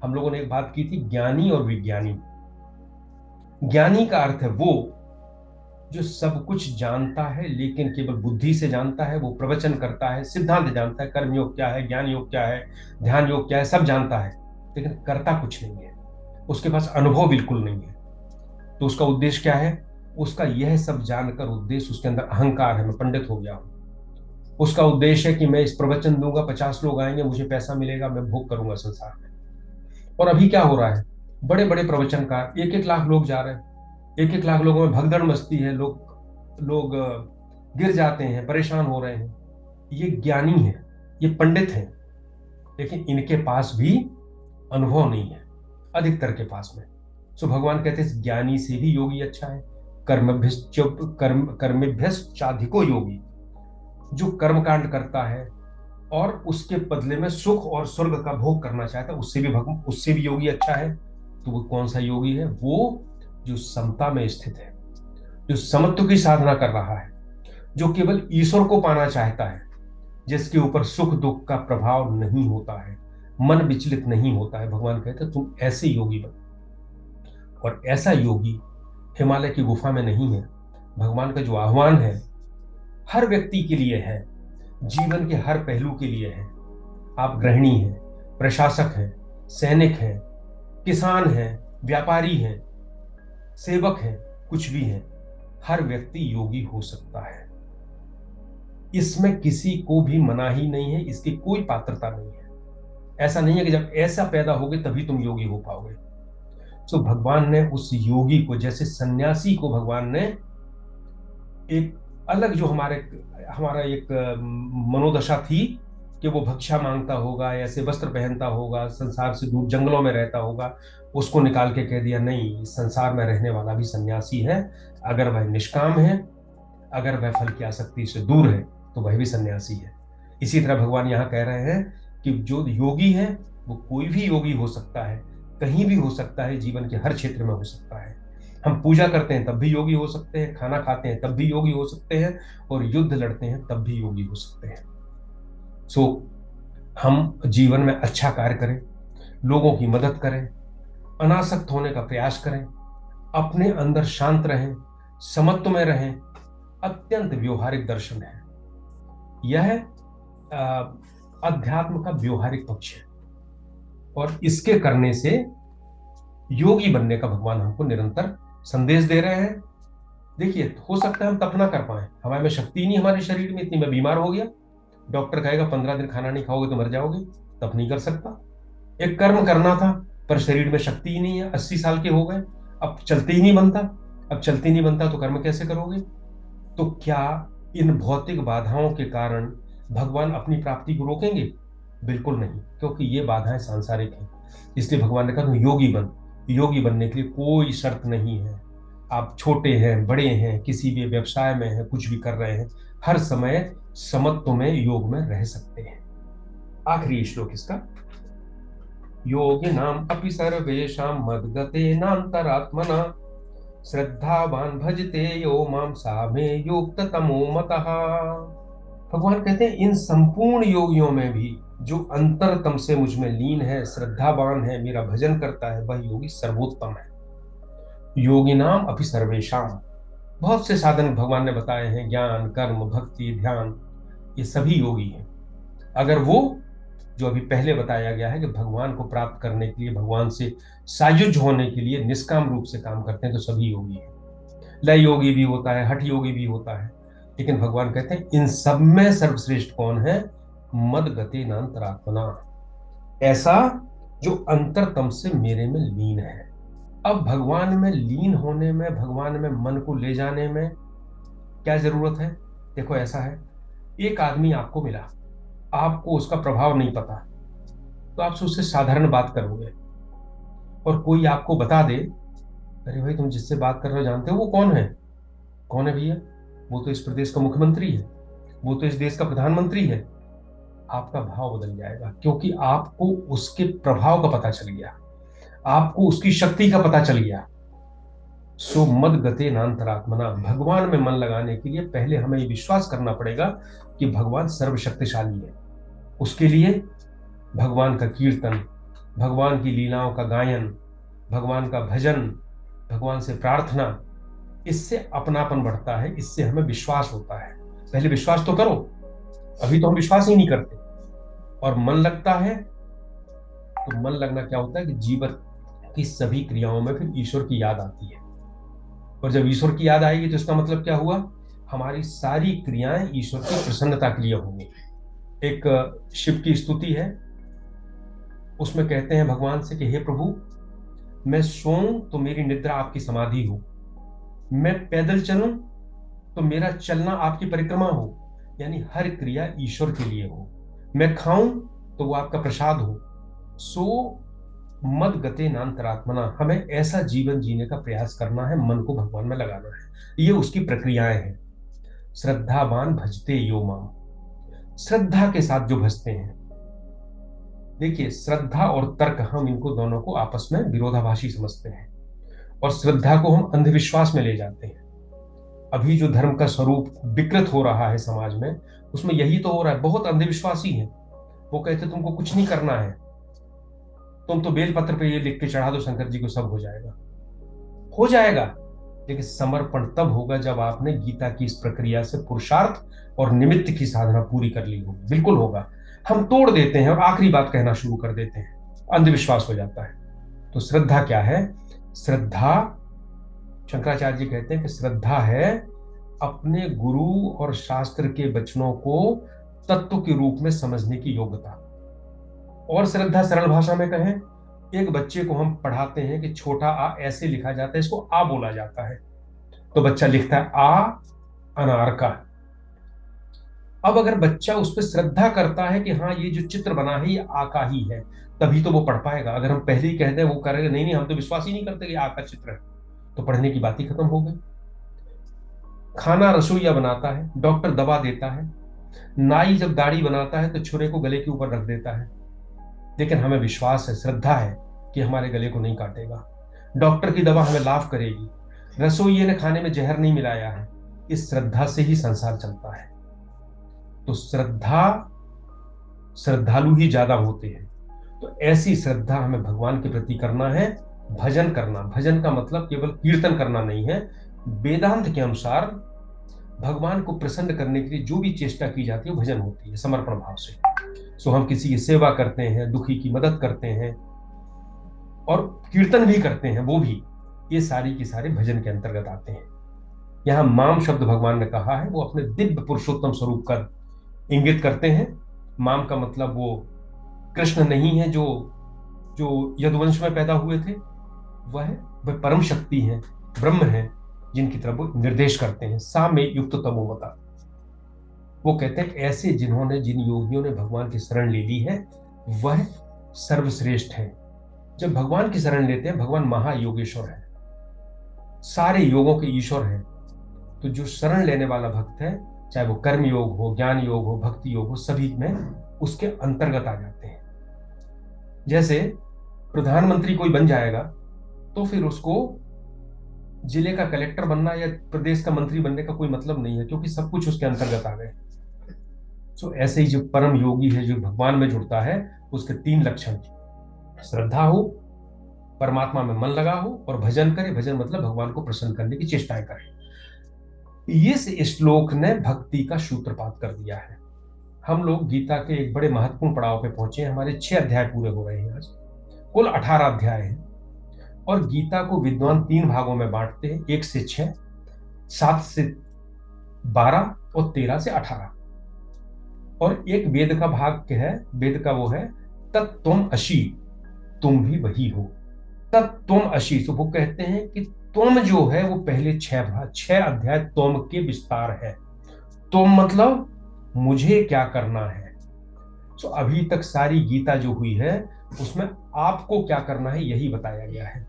हम लोगों ने एक बात की थी, ज्ञानी और विज्ञानी। ज्ञानी का अर्थ है वो जो सब कुछ जानता है, लेकिन केवल बुद्धि से जानता है। वो प्रवचन करता है, सिद्धांत जानता है, कर्म योग क्या है, ज्ञान योग क्या है, ध्यान योग क्या है, सब जानता है, लेकिन करता कुछ नहीं है, उसके पास अनुभव बिल्कुल नहीं है। तो उसका उद्देश्य क्या है? उसका यह सब जानकर उद्देश्य, उसके अंदर अहंकार है, मैं पंडित हो गया हूं। उसका उद्देश्य है कि मैं इस प्रवचन दूंगा, 50 लोग आएंगे, मुझे पैसा मिलेगा, मैं भोग करूंगा संसार में। और अभी क्या हो रहा है, बड़े बड़े प्रवचनकार, 1-1 लाख लोग जा रहे हैं, 1-1 लाख लोगों में भगदड़ मचती है, लोग लोग गिर जाते हैं, परेशान हो रहे हैं। ये ज्ञानी है, ये पंडित हैं, लेकिन इनके पास भी अनुभव नहीं है, अधिकतर के पास में। सो भगवान कहते हैं ज्ञानी से भी योगी अच्छा है। कर्मेभ्यश्चाधिको योगी, जो कर्मकांड करता है और उसके बदले में सुख और स्वर्ग का भोग करना चाहता है, उससे भी योगी अच्छा है। तो वो कौन सा योगी है? वो जो समता में स्थित है, जो समत्व की साधना कर रहा है, जो केवल ईश्वर को पाना चाहता है, जिसके ऊपर सुख दुख का प्रभाव नहीं होता है, मन विचलित नहीं होता है। भगवान कहते हैं तुम ऐसे योगी बनो। और ऐसा योगी हिमालय की गुफा में नहीं है। भगवान का जो आह्वान है हर व्यक्ति के लिए है, जीवन के हर पहलू के लिए है। आप गृहिणी हैं, प्रशासक हैं, सैनिक हैं, किसान हैं, व्यापारी हैं, सेवक हैं, कुछ भी हैं, हर व्यक्ति योगी हो सकता है। इसमें किसी को भी मनाही नहीं है, इसकी कोई पात्रता नहीं है। ऐसा नहीं है कि जब ऐसा पैदा होगे तभी तुम योगी हो पाओगे। तो भगवान ने उस योगी को, जैसे सन्यासी को भगवान ने एक अलग, जो हमारा एक मनोदशा थी कि वो भिक्षा मांगता होगा, ऐसे वस्त्र पहनता होगा, संसार से दूर जंगलों में रहता होगा, उसको निकाल के कह दिया नहीं, इस संसार में रहने वाला भी सन्यासी है। अगर वह निष्काम है, अगर वह फल की आसक्ति से दूर है, तो वह भी सन्यासी है। इसी तरह भगवान यहाँ कह रहे हैं कि जो योगी है वो कोई भी योगी हो सकता है, कहीं भी हो सकता है, जीवन के हर क्षेत्र में हो सकता है। हम पूजा करते हैं तब भी योगी हो सकते हैं, खाना खाते हैं तब भी योगी हो सकते हैं, और युद्ध लड़ते हैं तब भी योगी हो सकते हैं। सो हम जीवन में अच्छा कार्य करें, लोगों की मदद करें, अनासक्त होने का प्रयास करें, अपने अंदर शांत रहें, समत्व में रहें। अत्यंत व्यवहारिक दर्शन है यह, अध्यात्म का व्यवहारिक पक्ष है, और इसके करने से योगी बनने का भगवान हमको निरंतर संदेश दे रहे हैं। देखिए, हो सकता है हम तप ना कर पाए, हमारे में शक्ति नहीं, हमारे शरीर में इतनी, मैं बीमार हो गया, डॉक्टर कहेगा 15 दिन खाना नहीं खाओगे तो मर जाओगे, तप नहीं कर सकता। एक कर्म करना था पर शरीर में शक्ति ही नहीं है, 80 साल के हो गए, अब चलते ही नहीं बनता। अब चलते नहीं बनता तो कर्म कैसे करोगे? तो क्या इन भौतिक बाधाओं के कारण भगवान अपनी प्राप्ति को रोकेंगे? बिल्कुल नहीं, क्योंकि ये बाधाएं सांसारिक हैं। इसलिए भगवान ने कहा तुम योगी बन। योगी बनने के लिए कोई शर्त नहीं है। आप छोटे हैं, बड़े हैं, किसी भी व्यवसाय में हैं, कुछ भी कर रहे हैं, हर समय समत्व में, योग में रह सकते हैं। आखिरी श्लोक इसका, योगिनाम अपि सर्वेषां मद्गतेनान्तरात्मना श्रद्धावान भजते यो माम सा मे युक्ततमो मतः। भगवान कहते हैं इन संपूर्ण योगियों में भी जो अंतरतम से मुझ में लीन है, श्रद्धावान है, मेरा भजन करता है, वह योगी सर्वोत्तम है। योगिनाम अपि सर्वेषाम, बहुत से साधन भगवान ने बताए हैं, ज्ञान, कर्म, भक्ति, ध्यान, ये सभी योगी हैं। अगर वो जो अभी पहले बताया गया है कि भगवान को प्राप्त करने के लिए, भगवान से सायुज्य होने के लिए निष्काम रूप से काम करते हैं, तो सभी योगी हैं। लय योगी भी होता है, हठ योगी भी होता है, लेकिन भगवान कहते हैं इन सब में सर्वश्रेष्ठ कौन है? मद गते नान्तरात्मना, ऐसा जो अंतरतम से मेरे में लीन है। अब भगवान में लीन होने में, भगवान में मन को ले जाने में क्या जरूरत है? देखो, ऐसा है, एक आदमी आपको मिला, आपको उसका प्रभाव नहीं पता, तो आप उससे साधारण बात करोगे, और कोई आपको बता दे, अरे भाई तुम जिससे बात कर रहे हो जानते हो वो कौन है? कौन है भैया? वो तो इस प्रदेश का मुख्यमंत्री है, वो तो इस देश का प्रधानमंत्री है। आपका भाव बदल जाएगा, क्योंकि आपको उसके प्रभाव का पता चल गया, आपको उसकी शक्ति का पता चल गया। सो मद गते नान्तरात्मना, भगवान में मन लगाने के लिए पहले हमें ये विश्वास करना पड़ेगा कि भगवान सर्वशक्तिशाली है। उसके लिए भगवान का कीर्तन, भगवान की लीलाओं का गायन, भगवान का भजन, भगवान से प्रार्थना, इससे अपनापन बढ़ता है, इससे हमें विश्वास होता है। पहले विश्वास तो करो, अभी तो हम विश्वास ही नहीं करते, और मन लगता है। तो मन लगना क्या होता है कि जीवन की सभी क्रियाओं में फिर ईश्वर की याद आती है, और जब ईश्वर की याद आएगी तो इसका मतलब क्या हुआ? हमारी सारी क्रियाएं ईश्वर की प्रसन्नता के लिए होंगी। एक शिव की स्तुति है, उसमें कहते हैं भगवान से कि हे प्रभु, मैं सोऊं तो मेरी निद्रा आपकी समाधि हो, मैं पैदल चलूं तो मेरा चलना आपकी परिक्रमा हो, यानी हर क्रिया ईश्वर के लिए हो, मैं खाऊं तो वो आपका प्रसाद हो। सो मद गते नान्तरात्मना, हमें ऐसा जीवन जीने का प्रयास करना है, मन को भगवान में लगाना है। ये उसकी प्रक्रियाएं हैं। श्रद्धावान भजते यो माम, श्रद्धा के साथ जो भजते हैं। देखिए, श्रद्धा और तर्क, हम इनको दोनों को आपस में विरोधाभासी समझते हैं और श्रद्धा को हम अंधविश्वास में ले जाते हैं। अभी जो धर्म का स्वरूप विकृत हो रहा है समाज में, उसमें यही तो हो रहा है। बहुत अंधविश्वासी हैं। वो कहते तुमको कुछ नहीं करना है, तुम तो बेलपत्र पे ये लिख के चढ़ा दो शंकर जी को, सब हो जाएगा। हो जाएगा, लेकिन समर्पण तब होगा जब आपने गीता की इस प्रक्रिया से पुरुषार्थ और निमित्त की साधना पूरी कर ली होगी। बिल्कुल होगा। हम तोड़ देते हैं और आखिरी बात कहना शुरू कर देते हैं, अंधविश्वास हो जाता है। तो श्रद्धा क्या है? श्रद्धा, शंकराचार्य जी कहते हैं कि श्रद्धा है अपने गुरु और शास्त्र के वचनों को तत्व के रूप में समझने की योग्यता। और श्रद्धा सरल भाषा में कहें, एक बच्चे को हम पढ़ाते हैं कि छोटा आ ऐसे लिखा जाता है, इसको आ बोला जाता है, तो बच्चा लिखता है आ अनार का। अब अगर बच्चा उस पर श्रद्धा करता है कि हाँ ये जो चित्र बना है ये आ का ही है, तभी तो वो पढ़ पाएगा। अगर हम पहले ही कह दें, वो करेगा नहीं नहीं हम तो विश्वास ही नहीं करते कि आ का चित्र है, तो पढ़ने की बात ही खत्म हो गई। खाना रसोईया बनाता है, डॉक्टर दवा देता है, नाई जब दाढ़ी बनाता है तो छुरे को गले के ऊपर रख देता है, लेकिन हमें विश्वास है, श्रद्धा है कि हमारे गले को नहीं काटेगा। डॉक्टर की दवा हमें लाभ करेगी। रसोइये ने खाने में जहर नहीं मिलाया है। इस श्रद्धा से ही संसार चलता है। तो श्रद्धालु ही ज्यादा होते हैं। तो ऐसी श्रद्धा हमें भगवान के प्रति करना है। भजन करना, भजन का मतलब केवल कीर्तन करना नहीं है। वेदांत के अनुसार भगवान को प्रसन्न करने के लिए जो भी चेष्टा की जाती है वो भजन होती है, समर्पण भाव से। सो हम किसी की सेवा करते हैं, दुखी की मदद करते हैं और कीर्तन भी करते हैं, वो भी, ये सारी की सारे भजन के अंतर्गत आते हैं। यहाँ माम शब्द भगवान ने कहा है, वो अपने दिव्य पुरुषोत्तम स्वरूप का इंगित करते हैं। माम का मतलब वो कृष्ण नहीं है जो जो यदुवंश में पैदा हुए थे, वह परम शक्ति है, ब्रह्म है, जिनकी तरफ वो निर्देश करते हैं। सा में युक्त तमोमता, वो कहते हैं ऐसे जिन्होंने, जिन योगियों ने भगवान की शरण ले ली है, वह सर्वश्रेष्ठ है। जब भगवान की शरण लेते हैं, भगवान महायोगेश्वर है, सारे योगों के ईश्वर हैं। तो जो शरण लेने वाला भक्त है, चाहे वो कर्म योग हो, ज्ञान योग हो, भक्ति योग हो, सभी में उसके अंतर्गत आ जाते हैं। जैसे प्रधानमंत्री कोई बन जाएगा तो फिर उसको जिले का कलेक्टर बनना या प्रदेश का मंत्री बनने का कोई मतलब नहीं है, क्योंकि सब कुछ उसके अंतर्गत आ गए। सो ऐसे ही जो परम योगी है, जो भगवान में जुड़ता है, उसके 3 लक्षण: श्रद्धा हो, परमात्मा में मन लगा हो, और भजन करे। भजन मतलब भगवान को प्रसन्न करने की चेष्टाएं करे। इस श्लोक ने भक्ति का सूत्रपात कर दिया है। हम लोग गीता के एक बड़े महत्वपूर्ण पड़ाव पे पहुंचे हैं। हमारे 6 अध्याय पूरे हो रहे हैं आज। कुल 18 अध्याय हैं और गीता को विद्वान 3 भागों में बांटते हैं, 1 से 6, 7 से 12 और 13 से 18। और एक वेद का भाग है, वेद का वो है तत्त्वम अशी, तुम भी वही हो। तत्त्वम अशी, तो वो कहते हैं कि तुम जो है वो पहले 6 अध्याय तुम के विस्तार है। तुम मतलब मुझे क्या करना है। तो अभी तक सारी गीता जो हुई है उसमें आपको क्या करना है यही बताया गया है।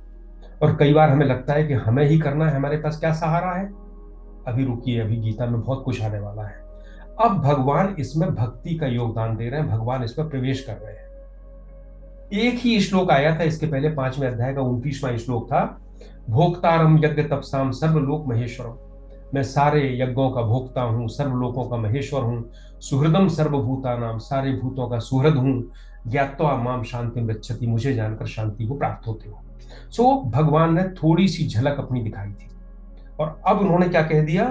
और कई बार हमें लगता है कि हमें ही करना है, हमारे पास क्या सहारा है। अभी रुकिए, अभी गीता में बहुत कुछ आने वाला है। अब भगवान इसमें भक्ति का योगदान दे रहे हैं, भगवान इसमें प्रवेश कर रहे हैं। एक ही श्लोक आया था इसके पहले, 5वें अध्याय का 29वां श्लोक था, भोक्तारम यज्ञ तपसाम सर्वलोक महेश्वरम। मैं सारे यज्ञों का भोक्ता हूँ, सर्वलोकों का महेश्वर हूँ। सुहृदम सर्वभूता नाम, सारे भूतों का सुहृद हूँ। ज्ञात्वा माम शांति गच्छति, मुझे जानकर शांति को प्राप्त होते हो। सो भगवान ने थोड़ी सी झलक अपनी दिखाई थी और अब उन्होंने क्या कह दिया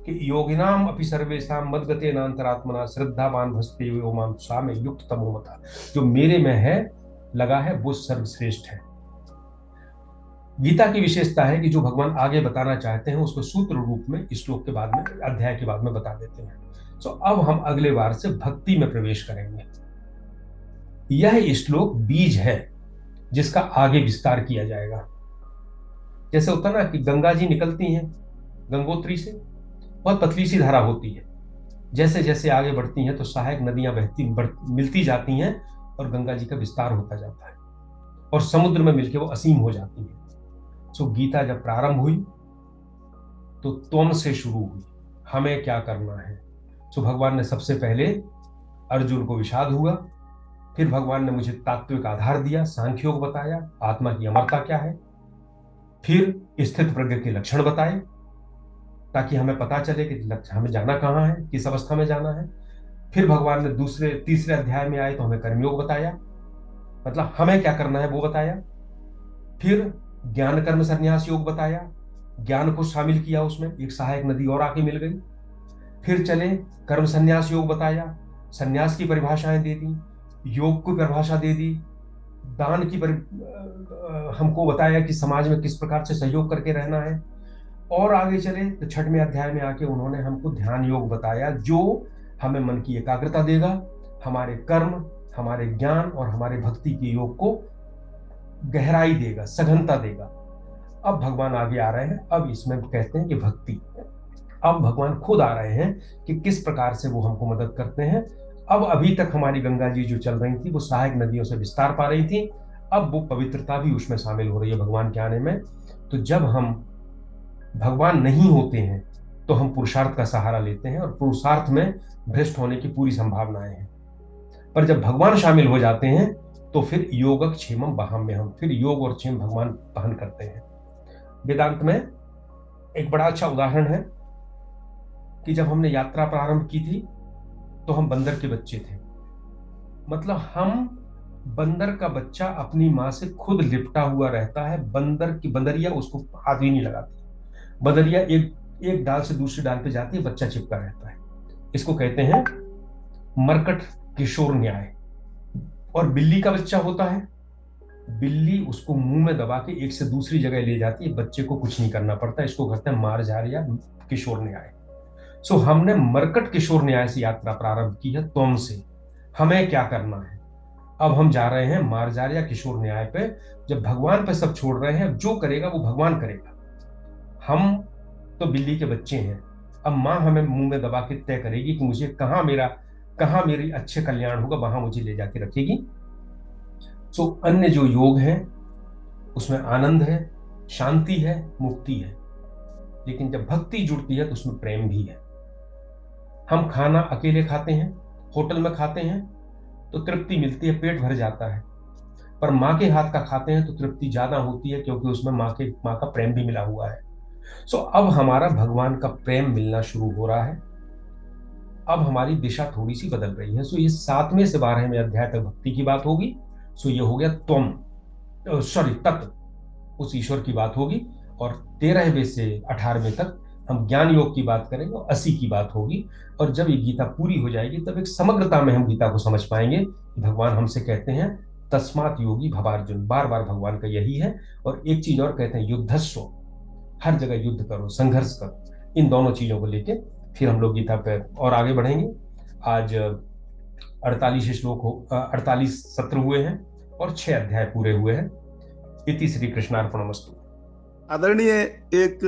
कि योगिनाम अपि सर्वेषां मद्गते नान्तरात्मना श्रद्धावान भजते यो माम सा में युक्त तमोमता। जो मेरे में है, लगा है, वो सर्वश्रेष्ठ है। गीता की विशेषता है कि जो भगवान आगे बताना चाहते हैं उसको सूत्र रूप में श्लोक के बाद में, अध्याय के बाद में बता देते हैं। तो अब हम अगले बार से भक्ति में प्रवेश करेंगे। यह श्लोक बीज है जिसका आगे विस्तार किया जाएगा। जैसे होता ना कि गंगा जी निकलती हैं गंगोत्री से, बहुत पतली सी धारा होती है। जैसे जैसे आगे बढ़ती हैं तो सहायक नदियां मिलती जाती हैं और गंगा जी का विस्तार होता जाता है। और समुद्र में मिलकर वो असीम हो जाती है। सो गीता जब प्रारंभ हुई तो त्वम से शुरू हुई, हमें क्या करना है। सो भगवान ने सबसे पहले अर्जुन को विषाद हुआ, फिर भगवान ने मुझे तात्विक आधार दिया, सांख्य योग बताया, आत्मा की अमरता क्या है, फिर स्थित प्रज्ञ के लक्षण बताए ताकि हमें पता चले कि हमें जाना कहाँ है, किस अवस्था में जाना है। फिर भगवान ने दूसरे तीसरे अध्याय में आए तो हमें कर्मयोग बताया, मतलब हमें क्या करना है वो बताया। फिर ज्ञान कर्म संन्यास योग बताया, ज्ञान को शामिल किया उसमें, एक सहायक नदी और आके मिल गई। फिर चले कर्म संन्यास योग बताया, संन्यास की परिभाषाएं दे दी, योग की परिभाषा दे दी, दान की हमको बताया कि समाज में किस प्रकार से सहयोग करके रहना है। और आगे चले तो छठवें अध्याय में आके उन्होंने हमको ध्यान योग बताया, जो हमें मन की एकाग्रता देगा, हमारे कर्म, हमारे ज्ञान और हमारे भक्ति के योग को गहराई देगा, सघनता देगा। अब भगवान आगे आ रहे हैं, अब इसमें कहते हैं कि भक्ति। अब भगवान खुद आ रहे हैं कि किस प्रकार से वो हमको मदद करते हैं। अब अभी तक हमारी गंगा जी जो चल रही थी वो सहायक नदियों से विस्तार पा रही थी, अब वो पवित्रता भी उसमें शामिल हो रही है भगवान के आने में। तो जब हम भगवान नहीं होते हैं तो हम पुरुषार्थ का सहारा लेते हैं, और पुरुषार्थ में भ्रष्ट होने की पूरी संभावनाएं हैं। पर जब भगवान शामिल हो जाते हैं तो फिर योग क्षेमम वहां में हम फिर योग और क्षेम भगवान वहन करते हैं। वेदांत में एक बड़ा अच्छा उदाहरण है कि जब हमने यात्रा प्रारंभ की थी तो हम बंदर के बच्चे थे, मतलब हम बंदर का बच्चा अपनी माँ से खुद लिपटा हुआ रहता है, बंदर की बंदरिया उसको हाथ भी नहीं लगाती, बंदरिया एक एक डाल से दूसरी डाल पे जाती है, बच्चा चिपका रहता है। इसको कहते हैं मरकट किशोर न्याय। और बिल्ली का बच्चा होता है, बिल्ली उसको मुंह में दबा के एक से दूसरी जगह ले जाती है, बच्चे को कुछ नहीं करना पड़ता, इसको कहते हैं मारझाड़ या किशोर न्याय। सो हमने मरकट किशोर न्याय से यात्रा प्रारंभ की है, त्वम से हमें क्या करना है। अब हम जा रहे हैं मारझाड़ या किशोर न्याय पे, जब भगवान पे सब छोड़ रहे हैं, जो करेगा वो भगवान करेगा। हम तो बिल्ली के बच्चे हैं, अब माँ हमें मुंह में दबा के तय करेगी कि मुझे कहाँ मेरी अच्छे कल्याण होगा, वहां मुझे ले जाके रखेगी। सो अन्य जो योग है उसमें आनंद है, शांति है, मुक्ति है, लेकिन जब भक्ति जुड़ती है तो उसमें प्रेम भी है। हम खाना अकेले खाते हैं, होटल में खाते हैं तो तृप्ति मिलती है, पेट भर जाता है, पर माँ के हाथ का खाते हैं तो तृप्ति ज्यादा होती है, क्योंकि उसमें माँ का प्रेम भी मिला हुआ है। सो अब हमारा भगवान का प्रेम मिलना शुरू हो रहा है, अब हमारी दिशा थोड़ी सी बदल रही है। सो ये 7वें से 12वें अध्याय तक भक्ति की बात होगी। सो ये हो गया तत्व, उस ईश्वर की बात होगी। और 13वें से 18वें तक हम ज्ञान योग की बात करेंगे और 80 की बात होगी। और जब ये गीता पूरी हो जाएगी तब एक समग्रता में हम गीता को समझ पाएंगे। भगवान हमसे कहते हैं तस्मात् योगी भवार्जुन, बार बार भगवान का यही है। और एक चीज और कहते हैं युद्धस्व, हर जगह युद्ध करो, संघर्ष करो। इन दोनों चीजों को लेके फिर हम लोग गीता पर और आगे बढ़ेंगे। आज 48 श्लोक 48 सत्र हुए हैं और 6 अध्याय पूरे हुए हैं। इति श्री कृष्णार्पणमस्तु। आदरणीय, एक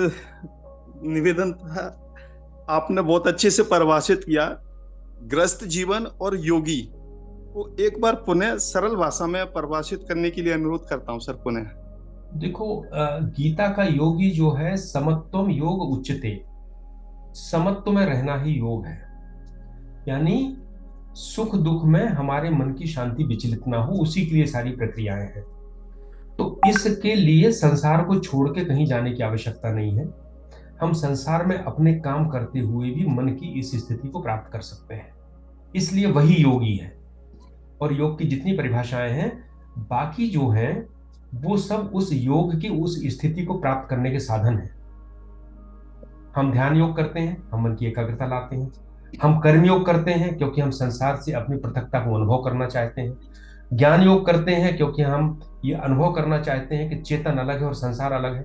निवेदन था, आपने बहुत अच्छे से परिभाषित किया ग्रस्त जीवन और योगी को। एक बार पुनः सरल भाषा में परिभाषित करने के लिए अनुरोध करता हूं सर पुनः। देखो, गीता का योगी जो है, समत्वम योग उच्चते, समत्व में रहना ही योग है। यानी सुख दुख में हमारे मन की शांति विचलित ना हो, उसी के लिए सारी प्रक्रियाएं हैं। तो इसके लिए संसार को छोड़ के कहीं जाने की आवश्यकता नहीं है। हम संसार में अपने काम करते हुए भी मन की इस स्थिति को प्राप्त कर सकते हैं, इसलिए वही योगी है। और योग की जितनी परिभाषाएं हैं, बाकी जो हैं वो सब उस योग की उस स्थिति को प्राप्त करने के साधन हैं। हम ध्यान योग करते हैं, हम मन की एकाग्रता लाते हैं। हम कर्म योग करते हैं क्योंकि हम संसार से अपनी पृथकता को अनुभव करना चाहते हैं। ज्ञान योग करते हैं क्योंकि हम ये अनुभव करना चाहते हैं कि चेतन अलग है और संसार अलग है।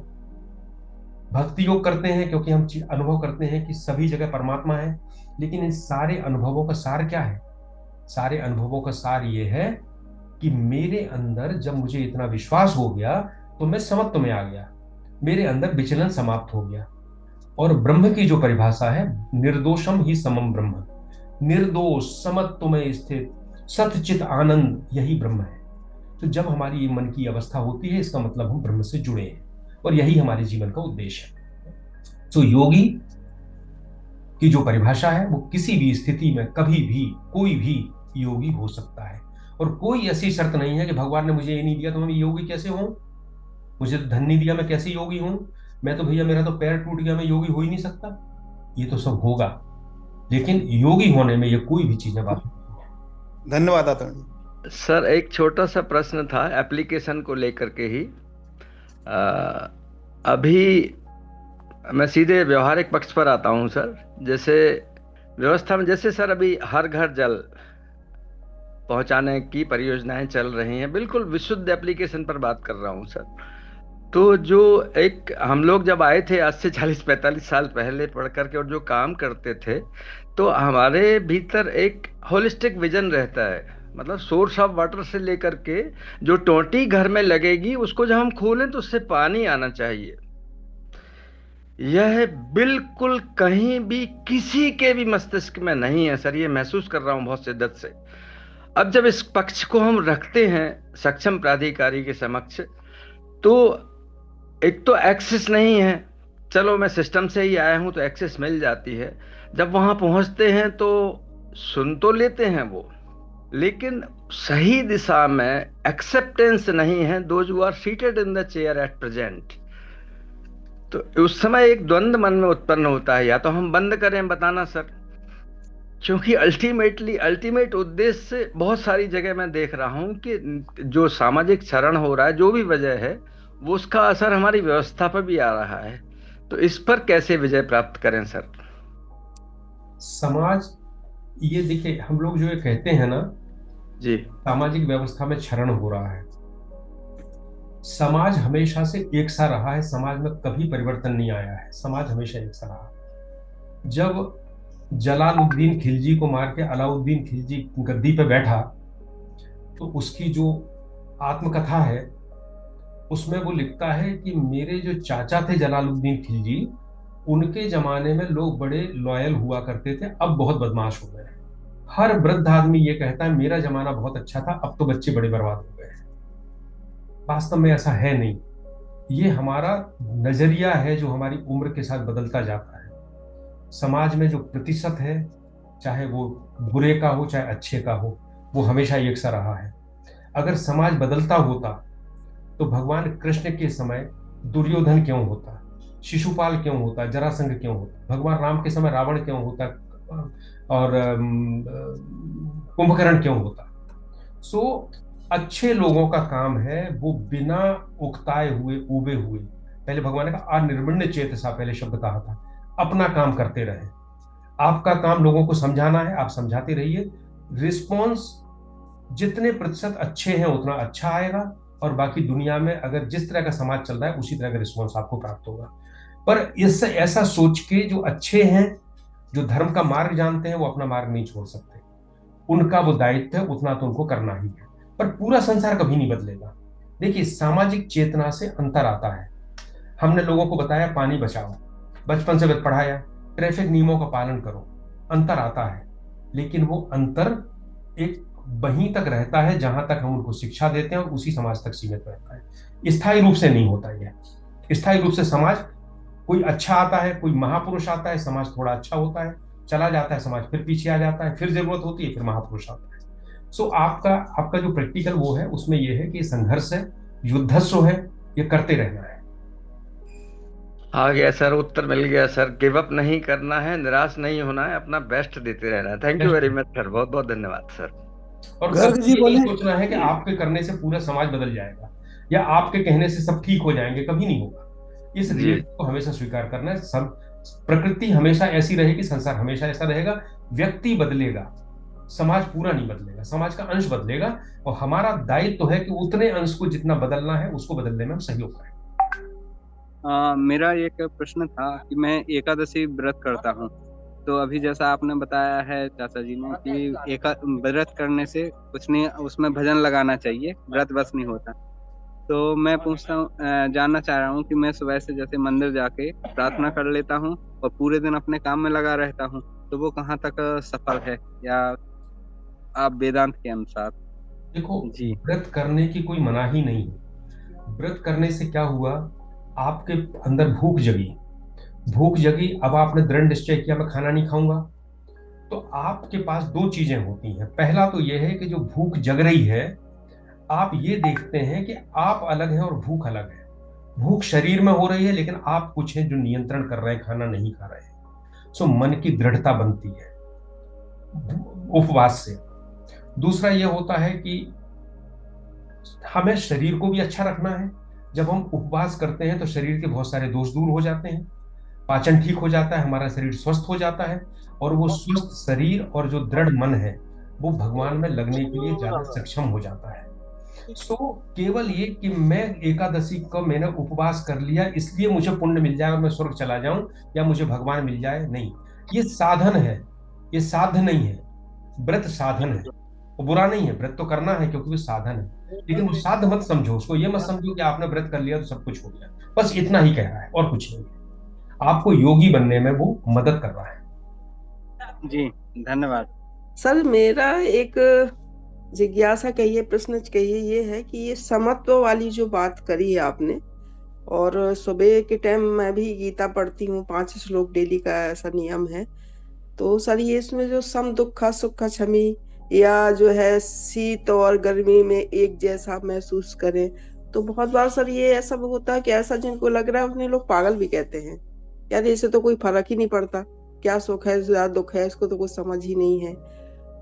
भक्ति योग करते हैं क्योंकि हम अनुभव करते हैं कि सभी जगह परमात्मा है। लेकिन इन सारे अनुभवों का सार क्या है? सारे अनुभवों का सार ये है कि मेरे अंदर जब मुझे इतना विश्वास हो गया तो मैं समत्व में आ गया, मेरे अंदर विचलन समाप्त हो गया। और ब्रह्म की जो परिभाषा है, निर्दोषम ही समम ब्रह्म, निर्दोष समत्व में स्थित सतचित आनंद, यही ब्रह्म है। तो जब हमारी ये मन की अवस्था होती है, इसका मतलब हम ब्रह्म से जुड़े हैं, और यही हमारे जीवन का उद्देश्य है। तो योगी की जो परिभाषा है, वो किसी भी स्थिति में कभी भी कोई भी योगी हो सकता है, और कोई ऐसी शर्त नहीं है कि भगवान ने मुझे ये नहीं दिया तो मैं योगी कैसे हूं, मुझे तो धन नहीं दिया मैं कैसे योगी हूं, मैं तो भैया मेरा तो पैर टूट गया मैं योगी हो ही नहीं सकता। ये तो सब होगा, लेकिन योगी होने में ये कोई भी चीजें बात नहीं है। धन्यवाद अतुल जी। सर एक छोटा सा प्रश्न था एप्लीकेशन को लेकर के ही। अ, अभी मैं सीधे व्यवहारिक पक्ष पर आता हूं सर। जैसे व्यवस्था में, जैसे सर अभी हर घर जल पहुंचाने की परियोजनाएं चल रही हैं, बिल्कुल विशुद्ध एप्लीकेशन पर बात कर रहा हूं सर। तो जो एक हम लोग जब आए थे आज से 40-45 साल पहले पढ़ करके और जो काम करते थे, तो हमारे भीतर एक होलिस्टिक विजन रहता है। मतलब सोर्स ऑफ वाटर से लेकर के जो टोंटी घर में लगेगी उसको जब हम खोलें तो उससे पानी आना चाहिए। यह बिल्कुल कहीं भी किसी के भी मस्तिष्क में नहीं है सर, ये महसूस कर रहा हूं बहुत शिद्दत से। अब जब इस पक्ष को हम रखते हैं सक्षम प्राधिकारी के समक्ष, तो एक तो एक्सेस नहीं है। चलो मैं सिस्टम से ही आया हूं तो एक्सेस मिल जाती है। जब वहां पहुंचते हैं तो सुन तो लेते हैं वो, लेकिन सही दिशा में एक्सेप्टेंस नहीं है। Those who are seated in the chair at present, तो उस समय एक द्वंद मन में उत्पन्न होता है, या तो हम बंद करें बताना सर, क्योंकि अल्टीमेट उद्देश्य बहुत सारी जगह मैं देख रहा हूं कि जो सामाजिक क्षरण हो रहा है, जो भी वजह है, वो उसका असर हमारी व्यवस्था पर भी आ रहा है। तो इस पर कैसे विजय प्राप्त करें सर? समाज, ये देखिए हम लोग जो ये कहते हैं ना, जी सामाजिक व्यवस्था में क्षरण हो रहा है। समाज हमेशा से एक सा रहा है, समाज में कभी परिवर्तन नहीं आया है, समाज हमेशा एक सा रहा। जब जलालुद्दीन खिलजी को मार के अलाउद्दीन खिलजी गद्दी पे बैठा, तो उसकी जो आत्मकथा है उसमें वो लिखता है कि मेरे जो चाचा थे जलालुद्दीन खिलजी, उनके जमाने में लोग बड़े लॉयल हुआ करते थे, अब बहुत बदमाश हो गए हैं। हर वृद्ध आदमी ये कहता है मेरा जमाना बहुत अच्छा था, अब तो बच्चे बड़े बर्बाद हो गए हैं। वास्तव में ऐसा है नहीं। ये हमारा नजरिया है जो हमारी उम्र के साथ बदलता जाता है। समाज में जो प्रतिशत है, चाहे वो बुरे का हो चाहे अच्छे का हो, वो हमेशा एक सा रहा है। अगर समाज बदलता होता तो भगवान कृष्ण के समय दुर्योधन क्यों होता, शिशुपाल क्यों होता, जरासंध क्यों होता, भगवान राम के समय रावण क्यों होता, और कुंभकर्ण क्यों होता। सो अच्छे लोगों का काम है वो बिना उकताए हुए उबे हुए, पहले भगवान ने कहा अनिर्मण्य चेतसा, पहले शब्द कहा था, अपना काम करते रहे। आपका काम लोगों को समझाना है, आप समझाते रहिए। रिस्पॉन्स जितने प्रतिशत अच्छे हैं उतना अच्छा आएगा, और बाकी दुनिया में अगर जिस तरह का समाज चल रहा है उसी तरह का रिस्पॉन्स आपको प्राप्त होगा। पर इससे ऐसा सोच के जो अच्छे हैं, जो धर्म का मार्ग जानते हैं, वो अपना मार्ग नहीं छोड़ सकते। उनका वो दायित्व है, उतना तो उनको करना ही है। पर पूरा संसार कभी नहीं बदलेगा। देखिए सामाजिक चेतना से अंतर आता है। हमने लोगों को बताया पानी बचाओ, बचपन से पढ़ाया ट्रैफिक नियमों का पालन करो, अंतर आता है। लेकिन वो अंतर एक वहीं तक रहता है जहां तक हम उनको शिक्षा देते हैं, और उसी समाज तक सीमित रहता है। स्थायी रूप से नहीं होता यह। स्थायी रूप से समाज, कोई अच्छा आता है, कोई महापुरुष आता है, समाज थोड़ा अच्छा होता है, चला जाता है, समाज फिर पीछे आ जाता है, फिर जरूरत होती है, फिर महापुरुष आता है। सो आपका आपका जो प्रैक्टिकल वो है, उसमें यह है कि संघर्ष है, युद्धस्व है, ये करते रहना है। आ गया सर, उत्तर मिल गया सर। गिव अप नहीं करना है, निराश नहीं होना है, अपना बेस्ट देते रहना है। Thank you very much sir, बहुत बहुत धन्यवाद सर। और गर्ग कभी जी ये नहीं बोले। सोचना है कि आपके करने से पूरा समाज बदल जाएगा, या आपके कहने से सब ठीक हो जाएंगे, कभी नहीं होगा। इस जी रियलिटी को हमेशा स्वीकार करना है। सब प्रकृति हमेशा ऐसी रहेगी, संसार हमेशा ऐसा रहेगा। व्यक्ति बदलेगा, समाज पूरा नहीं बदलेगा, समाज का अंश बदलेगा। और हमारा दायित्व तो है कि उतने अंश को जितना बदलना है उसको बदलने में हम सहयोग करें। मेरा एक प्रश्न था कि मैं एकादशी व्रत करता हूँ। तो अभी जैसा आपने बताया है चाचा जी ने कि व्रत करने से कुछ नहीं, उसमें भजन लगाना चाहिए, व्रत बस नहीं होता। तो मैं पूछता हूँ, जानना चाह रहा हूँ कि मैं सुबह से जैसे मंदिर जाके प्रार्थना कर लेता हूँ और पूरे दिन अपने काम में लगा रहता हूँ, तो वो कहाँ तक सफल है, या आप वेदांत के अनुसार? देखो, जी व्रत करने की कोई मनाही नहीं है। व्रत करने से क्या हुआ, आपके अंदर भूख जगी। भूख जगी, अब आपने दृढ़ निश्चय किया मैं खाना नहीं खाऊंगा। तो आपके पास दो चीजें होती हैं। पहला तो यह है कि जो भूख जग रही है, आप ये देखते हैं कि आप अलग हैं और भूख अलग है। भूख शरीर में हो रही है, लेकिन आप कुछ हैं जो नियंत्रण कर रहे हैं, खाना नहीं खा रहे हैं। सो मन की दृढ़ता बनती है उपवास से। दूसरा ये होता है कि हमें शरीर को भी अच्छा रखना है। जब हम उपवास करते हैं तो शरीर के बहुत सारे दोष दूर हो जाते हैं, पाचन ठीक हो जाता है, हमारा शरीर स्वस्थ हो जाता है। और वो स्वस्थ शरीर और जो दृढ़ मन है, वो भगवान में लगने के लिए ज्यादा सक्षम हो जाता है। सो केवल ये कि मैं एकादशी का मैंने उपवास कर लिया इसलिए मुझे पुण्य मिल जाए और मैं स्वर्ग चला जाऊं, या मुझे भगवान मिल जाए, नहीं। ये साधन है, ये साध्य नहीं है। व्रत साधन है। वो बुरा नहीं है, व्रत तो करना है क्योंकि वो साधन है। लेकिन वो साध मत समझो उसको, ये मत समझो कि आपने व्रत कर लिया तो सब कुछ हो गया। बस इतना ही कह रहा है और कुछ नहीं है। आपको योगी बनने में वो मदद कर रहा है। जी, धन्यवाद। सर मेरा एक जिज्ञासा कहिए, प्रश्न कहिए, ये है कि ये समत्व वाली जो बात करी है आपने, और सुबह के टाइम मैं भी गीता पढ़ती हूँ, 5 श्लोक डेली का ऐसा नियम है। तो सर ये इसमें जो सम दुखा सुखा क्षमी, या जो है शीत और गर्मी में एक जैसा महसूस करें, तो बहुत बार सर ये ऐसा होता है कि ऐसा जिनको लग रहा है उन्हें लोग पागल भी कहते हैं, यार इसे तो कोई फर्क ही नहीं पड़ता, क्या सुख है या दुख है इसको तो कुछ समझ ही नहीं है।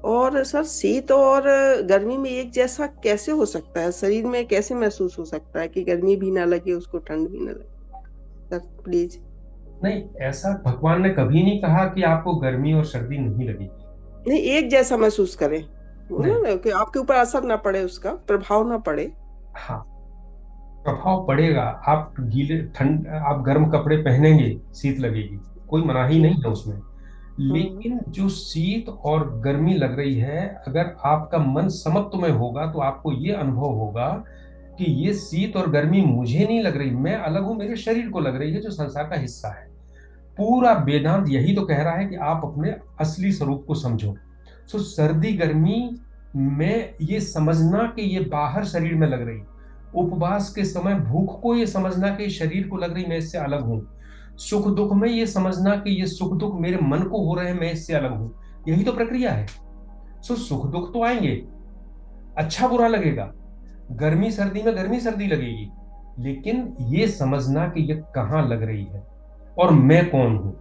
और सर शीत और गर्मी में एक जैसा कैसे हो सकता है, शरीर में कैसे महसूस हो सकता है कि गर्मी भी ना लगे उसको, ठंड भी ना लगे? Sir please. नहीं, ऐसा भगवान ने कभी नहीं कहा कि आपको गर्मी और सर्दी नहीं लगेगी। नहीं, एक जैसा महसूस करें, बोला नहीं। ना कि आपके ऊपर असर ना पड़े, उसका प्रभाव ना पड़े। हाँ, प्रभाव पड़ेगा। आप गीले ठंड आप गर्म कपड़े पहनेंगे, शीत लगेगी, कोई मनाही जी। नहीं है उसमें। लेकिन जो शीत और गर्मी लग रही है, अगर आपका मन समत्व में होगा तो आपको ये अनुभव होगा कि ये शीत और गर्मी मुझे नहीं लग रही, मैं अलग हूं, मेरे शरीर को लग रही है जो संसार का हिस्सा है। पूरा वेदांत यही तो कह रहा है कि आप अपने असली स्वरूप को समझो। सो सर्दी गर्मी में ये समझना कि ये बाहर शरीर में लग रही, उपवास के समय भूख को ये समझना कि शरीर को लग रही, मैं इससे अलग हूं। सुख दुख में ये समझना कि ये सुख दुख मेरे मन को हो रहे हैं, मैं इससे अलग हूं। यही तो प्रक्रिया है। सो सुख दुख तो आएंगे, अच्छा बुरा लगेगा, गर्मी सर्दी में गर्मी सर्दी लगेगी, लेकिन ये समझना कि ये कहाँ लग रही है और मैं कौन हूं,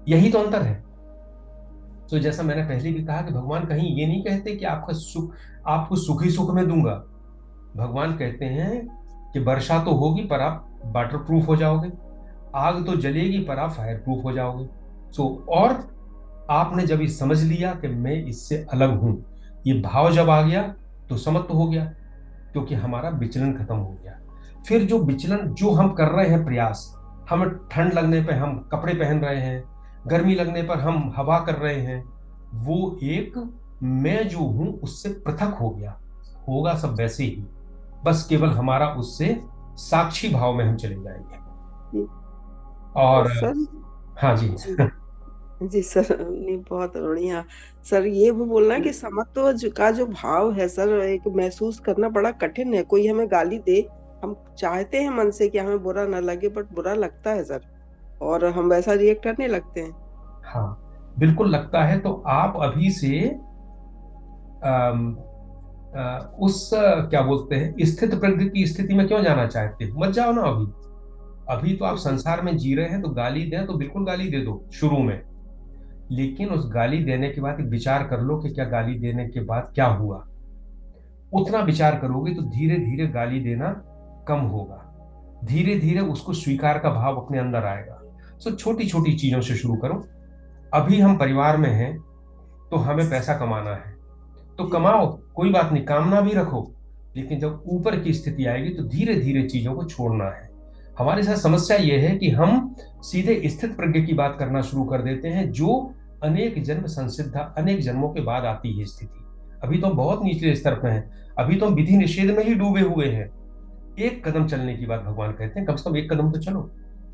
यही तो अंतर है। तो जैसा मैंने पहले भी कहा कि भगवान कहीं ये नहीं कहते कि आपका सुख, आपको सुख ही सुख में दूंगा। भगवान कहते हैं कि वर्षा तो होगी पर आप वाटर प्रूफ हो जाओगे, आग तो जलेगी पर आप फायर प्रूफ हो जाओगे। सो और आपने जब ये समझ लिया कि मैं इससे अलग हूं, ये भाव जब आ गया तो समत्व हो गया, क्योंकि हमारा विचलन खत्म हो गया। फिर जो विचलन जो हम कर रहे हैं प्रयास, हमें ठंड लगने पर हम कपड़े पहन रहे हैं, गर्मी लगने पर हम हवा कर रहे हैं, वो एक मैं जो हूं उससे पृथक हो गया। होगा सब वैसे ही, बस केवल हमारा उससे साक्षी भाव में हम चले जाएंगे। तो और सर हाँ जी। जी, जी सर, नहीं बहुत बढ़िया। सर ये भी बोलना कि समत्व का जो भाव है सर, एक महसूस करना बड़ा कठिन है। कोई हमें गाली दे, हम चाहते हैं मन से कि हमें बुरा ना लगे, बट बुरा लगता है सर, और हम वैसा रिएक्ट करने लगते हैं। हाँ, बिल्कुल लगता है। तो आप अभी से क्या बोलते हैं, स्थित प्रज्ञ की स्थिति में क्यों जाना चाहते हो? मत जाओ ना अभी। अभी तो आप जी। संसार में जी रहे हैं, तो गाली दें तो बिल्कुल गाली दे दो शुरू में। लेकिन उस गाली देने के बाद एक विचार कर लो कि क्या गाली देने के बाद क्या हुआ। उतना विचार करोगे तो धीरे धीरे गाली देना कम होगा, धीरे धीरे उसको स्वीकार का भाव अपने अंदर आएगा। सो छोटी छोटी चीजों से शुरू करो। अभी हम परिवार में हैं तो हमें पैसा कमाना है, तो जी। कमाओ, कोई बात नहीं, कामना भी रखो। लेकिन जब ऊपर की स्थिति आएगी तो धीरे धीरे चीजों को छोड़ना है। हमारे साथ समस्या यह है कि हम सीधे स्थित प्रज्ञ की बात करना शुरू कर देते हैं, जो अनेक जन्म संसिद्धा, अनेक जन्मों के बाद आती है स्थिति। अभी तो हम बहुत निचले स्तर पे हैं, अभी तो हम विधि निषेध में ही डूबे हुए हैं। एक कदम चलने की बात भगवान कहते हैं, कम से कम एक कदम तो चलो।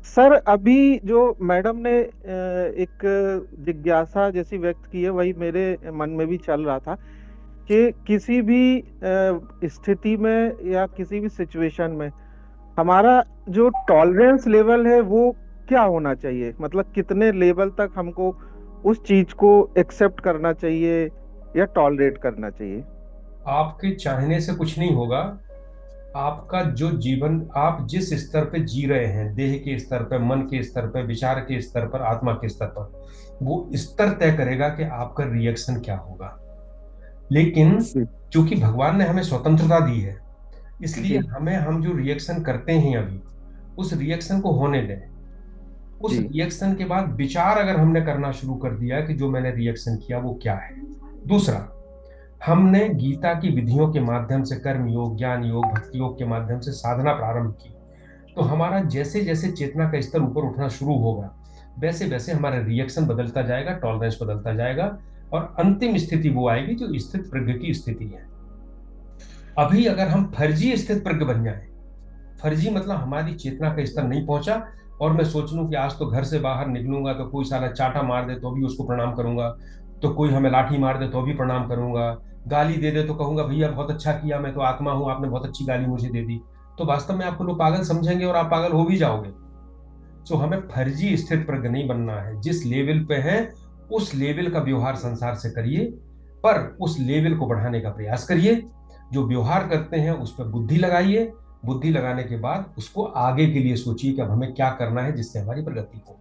सर अभी जो मैडम ने एक जिज्ञासा जैसी व्यक्त की है, वही मेरे मन में भी चल रहा था कि किसी भी स्थिति में या किसी भी सिचुएशन में हमारा जो टॉलरेंस लेवल है वो क्या होना चाहिए, मतलब कितने लेवल तक हमको उस चीज को एक्सेप्ट करना चाहिए या टॉलरेट करना चाहिए? आपके चाहने से कुछ नहीं होगा। आपका जो जीवन आप जिस स्तर पे जी रहे हैं, देह के स्तर पर, मन के स्तर पर, विचार के स्तर पर, आत्मा के स्तर पर, वो स्तर तय करेगा कि आपका रिएक्शन क्या होगा। लेकिन जी। चूंकि भगवान ने हमें स्वतंत्रता दी है, इसलिए जी। हम जो रिएक्शन करते हैं अभी, उस रिएक्शन को होने दें। उस जी। रिएक्शन के बाद विचार अगर हमने करना शुरू कर दिया कि जो मैंने रिएक्शन किया वो क्या है। दूसरा, हमने गीता की विधियों के माध्यम से, कर्म योग, ज्ञान योग, भक्ति योग के माध्यम से साधना प्रारंभ की, तो हमारा जैसे जैसे चेतना का स्तर ऊपर उठना शुरू होगा, वैसे वैसे हमारा रिएक्शन बदलता जाएगा, टॉलरेंस बदलता जाएगा, और अंतिम स्थिति वो आएगी जो स्थित प्रज्ञ की स्थिति है। अभी अगर हम फर्जी स्थित प्रज्ञ बन जाए, फर्जी मतलब हमारी चेतना का स्तर नहीं पहुंचा, और मैं सोच लूं कि आज तो घर से बाहर निकलूंगा तो कोई साला चाटा मार दे तो भी उसको प्रणाम करूंगा, तो कोई हमें लाठी मार दे तो भी प्रणाम करूंगा, गाली दे दे तो कहूंगा भैया बहुत अच्छा किया, मैं तो आत्मा हूं, आपने बहुत अच्छी गाली मुझे दे दी, तो वास्तव में आपको लोग पागल समझेंगे और आप पागल हो भी जाओगे। तो हमें फर्जी स्थित प्रज्ञ नहीं बनना है। जिस लेवल पे है उस लेवल का व्यवहार संसार से करिए, पर उस लेवल को बढ़ाने का प्रयास करिए। जो व्यवहार करते हैं उस पर बुद्धि लगाइए, बुद्धि लगाने के बाद उसको आगे के लिए सोचिए कि अब हमें क्या करना है जिससे हमारी प्रगति हो।